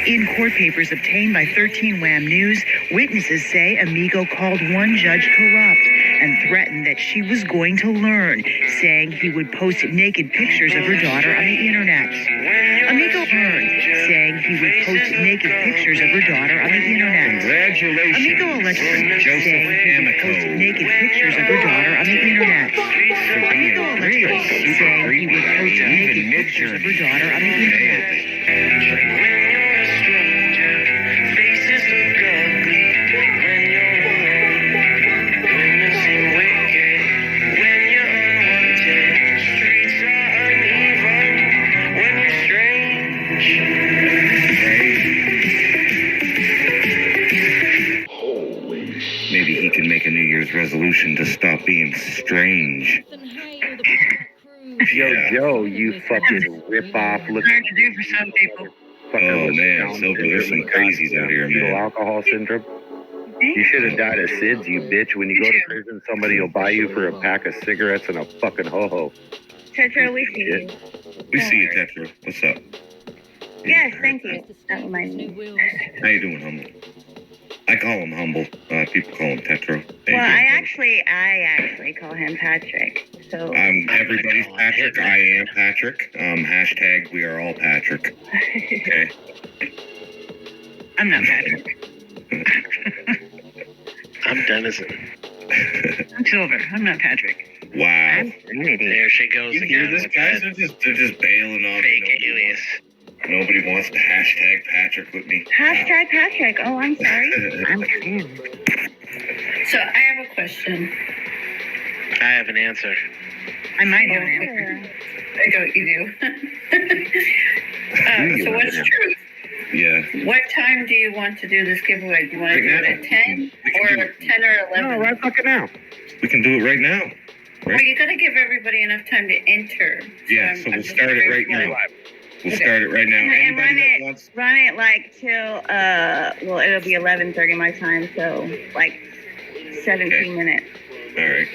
S17: In court papers obtained by 13 Wham News, witnesses say Amigo called one judge corrupt and threatened that she was going to learn, saying he would post naked pictures of her daughter on the internet. Amigo learned, saying he would post naked pictures of her daughter on the internet.
S19: Congratulations,
S17: Amigo allegedly saying he would post naked pictures of her daughter on the internet. Amigo allegedly saying he would post naked pictures of her daughter on the internet.
S19: Maybe he can make a New Year's resolution to stop being strange.
S20: Yo, Joe, you fucking rip-off looking...
S13: Hard to do for some people.
S19: Oh, man, Silver, there's some crazies out here, man.
S20: Alcohol syndrome. You should have died of SIDS, you bitch. When you go to prison, somebody will buy you for a pack of cigarettes and a fucking ho-ho.
S11: Tetra, we see you.
S19: We see you, Tetra. What's up?
S11: Yes, thank you. That reminds me.
S19: How you doing, Humble? I call him Humble. People call him Tetra.
S11: Well, I actually call him Patrick. So
S19: I'm everybody's Patrick. I am Patrick. Hashtag we are all Patrick. Okay.
S13: I'm not Patrick.
S14: I'm Dennison.
S13: I'm Silver. I'm not Patrick.
S19: Wow.
S14: There she goes
S19: You hear
S14: again.
S19: this,
S14: with
S19: guys?
S14: that
S19: They're just bailing on
S14: fake
S19: me.
S14: alias.
S19: Nobody wants to hashtag Patrick with me.
S11: Hashtag Patrick. Oh, I'm sorry.
S19: I'm
S15: So I have a question.
S14: I have an answer.
S13: I might have an answer.
S15: I know you do. So what's truth?
S19: Yeah.
S15: What time do you want to do this giveaway? Do you want to do it at 10 or 10 or 11?
S20: No, right fucking now.
S19: We can do it right now.
S15: Well, you got to give everybody enough time to enter.
S19: Yeah, so we'll start it right now. We'll start it right now.
S11: And run
S19: Anybody that
S11: it,
S19: wants...
S11: run it like till well, it'll be 11:30 my time, so like 17 minutes.
S19: All right.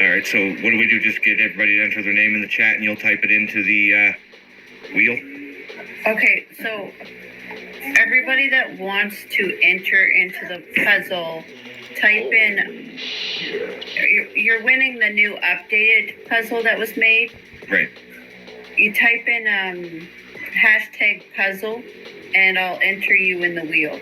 S19: All right, so what do we do? Just get everybody to enter their name in the chat and you'll type it into the wheel?
S15: Okay, so everybody that wants to enter into the puzzle, type in, you're winning the new updated puzzle that was made.
S19: Right.
S15: You type in hashtag puzzle and I'll enter you in the wheel.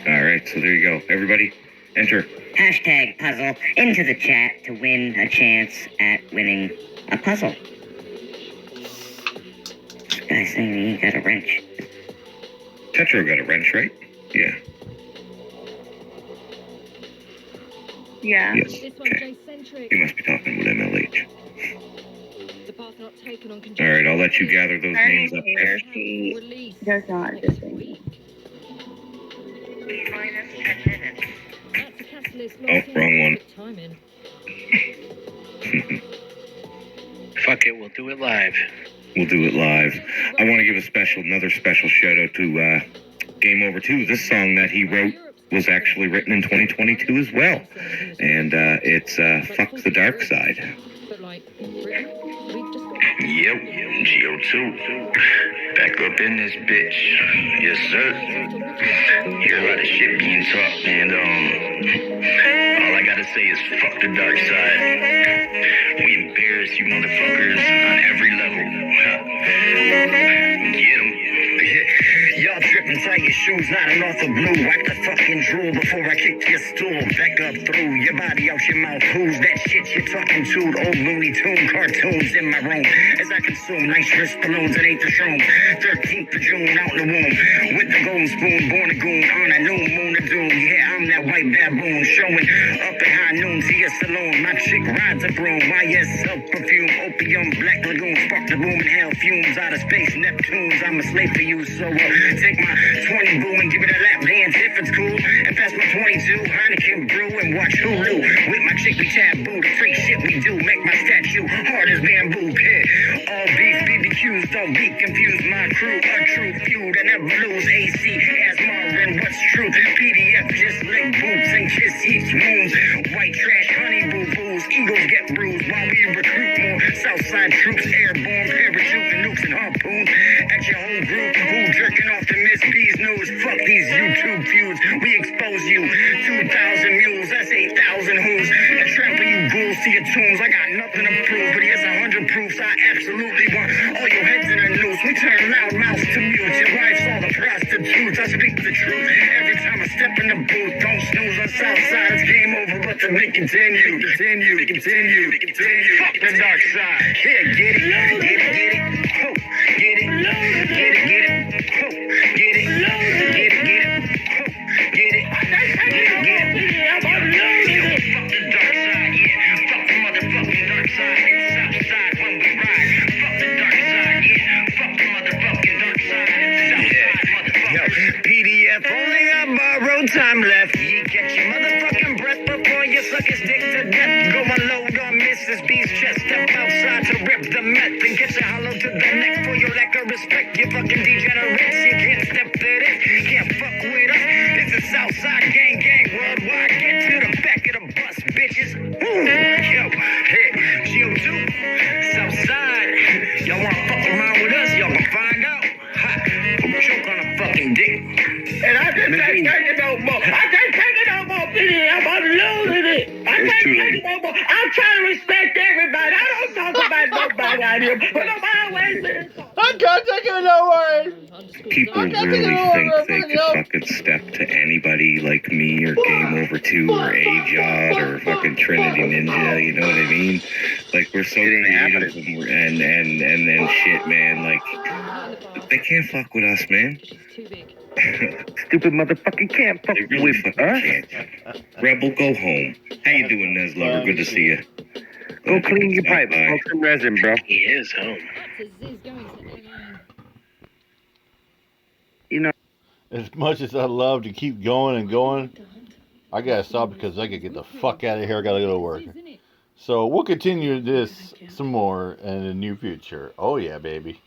S19: All right, so there you go. Everybody, enter.
S12: Hashtag puzzle into the chat to win a chance at winning a puzzle. This guy's saying he got a wrench.
S19: Tetra got a wrench, right? Yeah.
S11: Yeah.
S19: Yes. Okay. You must be talking with MLH. All right, I'll let you gather those names up there.
S11: She does not just ring.
S19: Oh, wrong one.
S14: Fuck it, we'll do it live.
S19: We'll do it live. I want to give another special shout out to Game Over 2. This song that he wrote was actually written in 2022 as well, and it's fuck the dark side.
S21: Yep, GO2. Back up in this bitch. Yes, sir. Hear a lot of shit being talked, and all I gotta say is fuck the dark side. We embarrass you motherfuckers on every level. Get 'em.
S10: Y'all tripping, tie your shoes, not an author blue. Wipe the fucking drool before I kick your stool. Back up through your body out your mouth. Who's that shit you're talking to? Old Looney Tune cartoons in my room. As I consume nitrous balloons and ate the shrooms. 13th of June out in the womb. With the golden spoon, born a goon on a new moon of doom. Yeah, I'm that white baboon showing up at high noon to your saloon. My chick rides a broom. YSL perfume, opium, black lagoon. Spark the boom and hell fumes out of space. Neptunes, I'm a slave for you, so take my 20 boo and give it a lap dance if it's cool. And pass my 22 Heineken brew and watch Hulu. With my chick we taboo, the freak shit we do. Make my statue hard as bamboo. Yeah. All beef BBQs, don't be confused. My crew, a true feud, and never lose. AC, as Marvin, what's true? PDF, just lick boots and kiss each wounds. White trash, honey boo boos. Eagles get bruised while we recruit more. Southside troops, airborne, parachute, and nukes and harpoons. At your whole group, who jerking off the Miss B's news? Fuck these YouTube feuds. We expose you. 2,000 mules, that's 8,000 who's. And trample you ghouls to your tombs. I got nothing to prove, but here's 100 proofs. I absolutely want all your heads in a noose. We turn loud mouths to mute. Your wife's all the prostitutes. I speak the truth. Every time I step in the booth, don't snooze on Southside. It's game over, but the we continue. Fuck the dark side. Yeah, get it. Ho, get it. Get it. Ho, get it. Get it. Ho, get it. I'm about to lose it. Fuck the dark side, yeah. Fuck the motherfucking dark side. It's Southside when we ride. Fuck the dark side, yeah. Fuck the motherfucking dark side. It's Southside, motherfuckers. PDF only got borrowed time left. You catch your motherfucking breath before you suck his dick to death. Go unload on Mrs. B's chest. Step outside to rip the meth and get you hollow to the neck for your lack of respect. You fucking degenerates. You can't step to this. Can't fuck with us. This is Southside gang worldwide. Get to the back of the bus, bitches. Ooh, yo, hey, GO2, Southside. Y'all wanna fuck around with us? Y'all can find out. Ha, choke on a fucking dick. And I just can't take it no more. I can't take it no more, Billy. I'm about to lose it. I can't take it no more. I'm trying to respect everybody. I don't talk about nobody out here, but I'm always
S4: I can't take it no way.
S19: People really think they could fucking step to anybody like me or Game Over 2 or A-Jod or fucking Trinity Ninja, you know what I mean? Like, we're so creative and then shit, man, like, they can't fuck with us, man.
S20: Stupid motherfucker can't fuck with us.
S19: Can't. Rebel, go home. How you doing, Nez Lover? Good to see you.
S20: Go clean your pipe. Smoke some resin, bro.
S14: He is home.
S20: You know,
S4: as much as I love to keep going and going, I gotta stop because I gotta get the fuck out of here. I gotta go to work. So we'll continue this some more in the near future. Oh yeah, baby.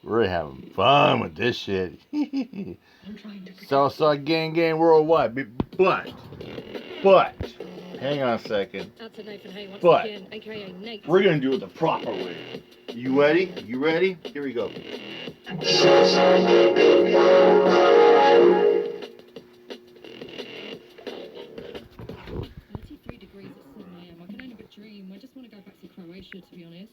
S4: We're having fun with this shit. Southside gang worldwide. But, hang on a second. But, we're going to do it the proper way. You ready? Here we go.
S22: Degrees at 7 a.m. I can only but dream. I just want to go back to Croatia, to be honest.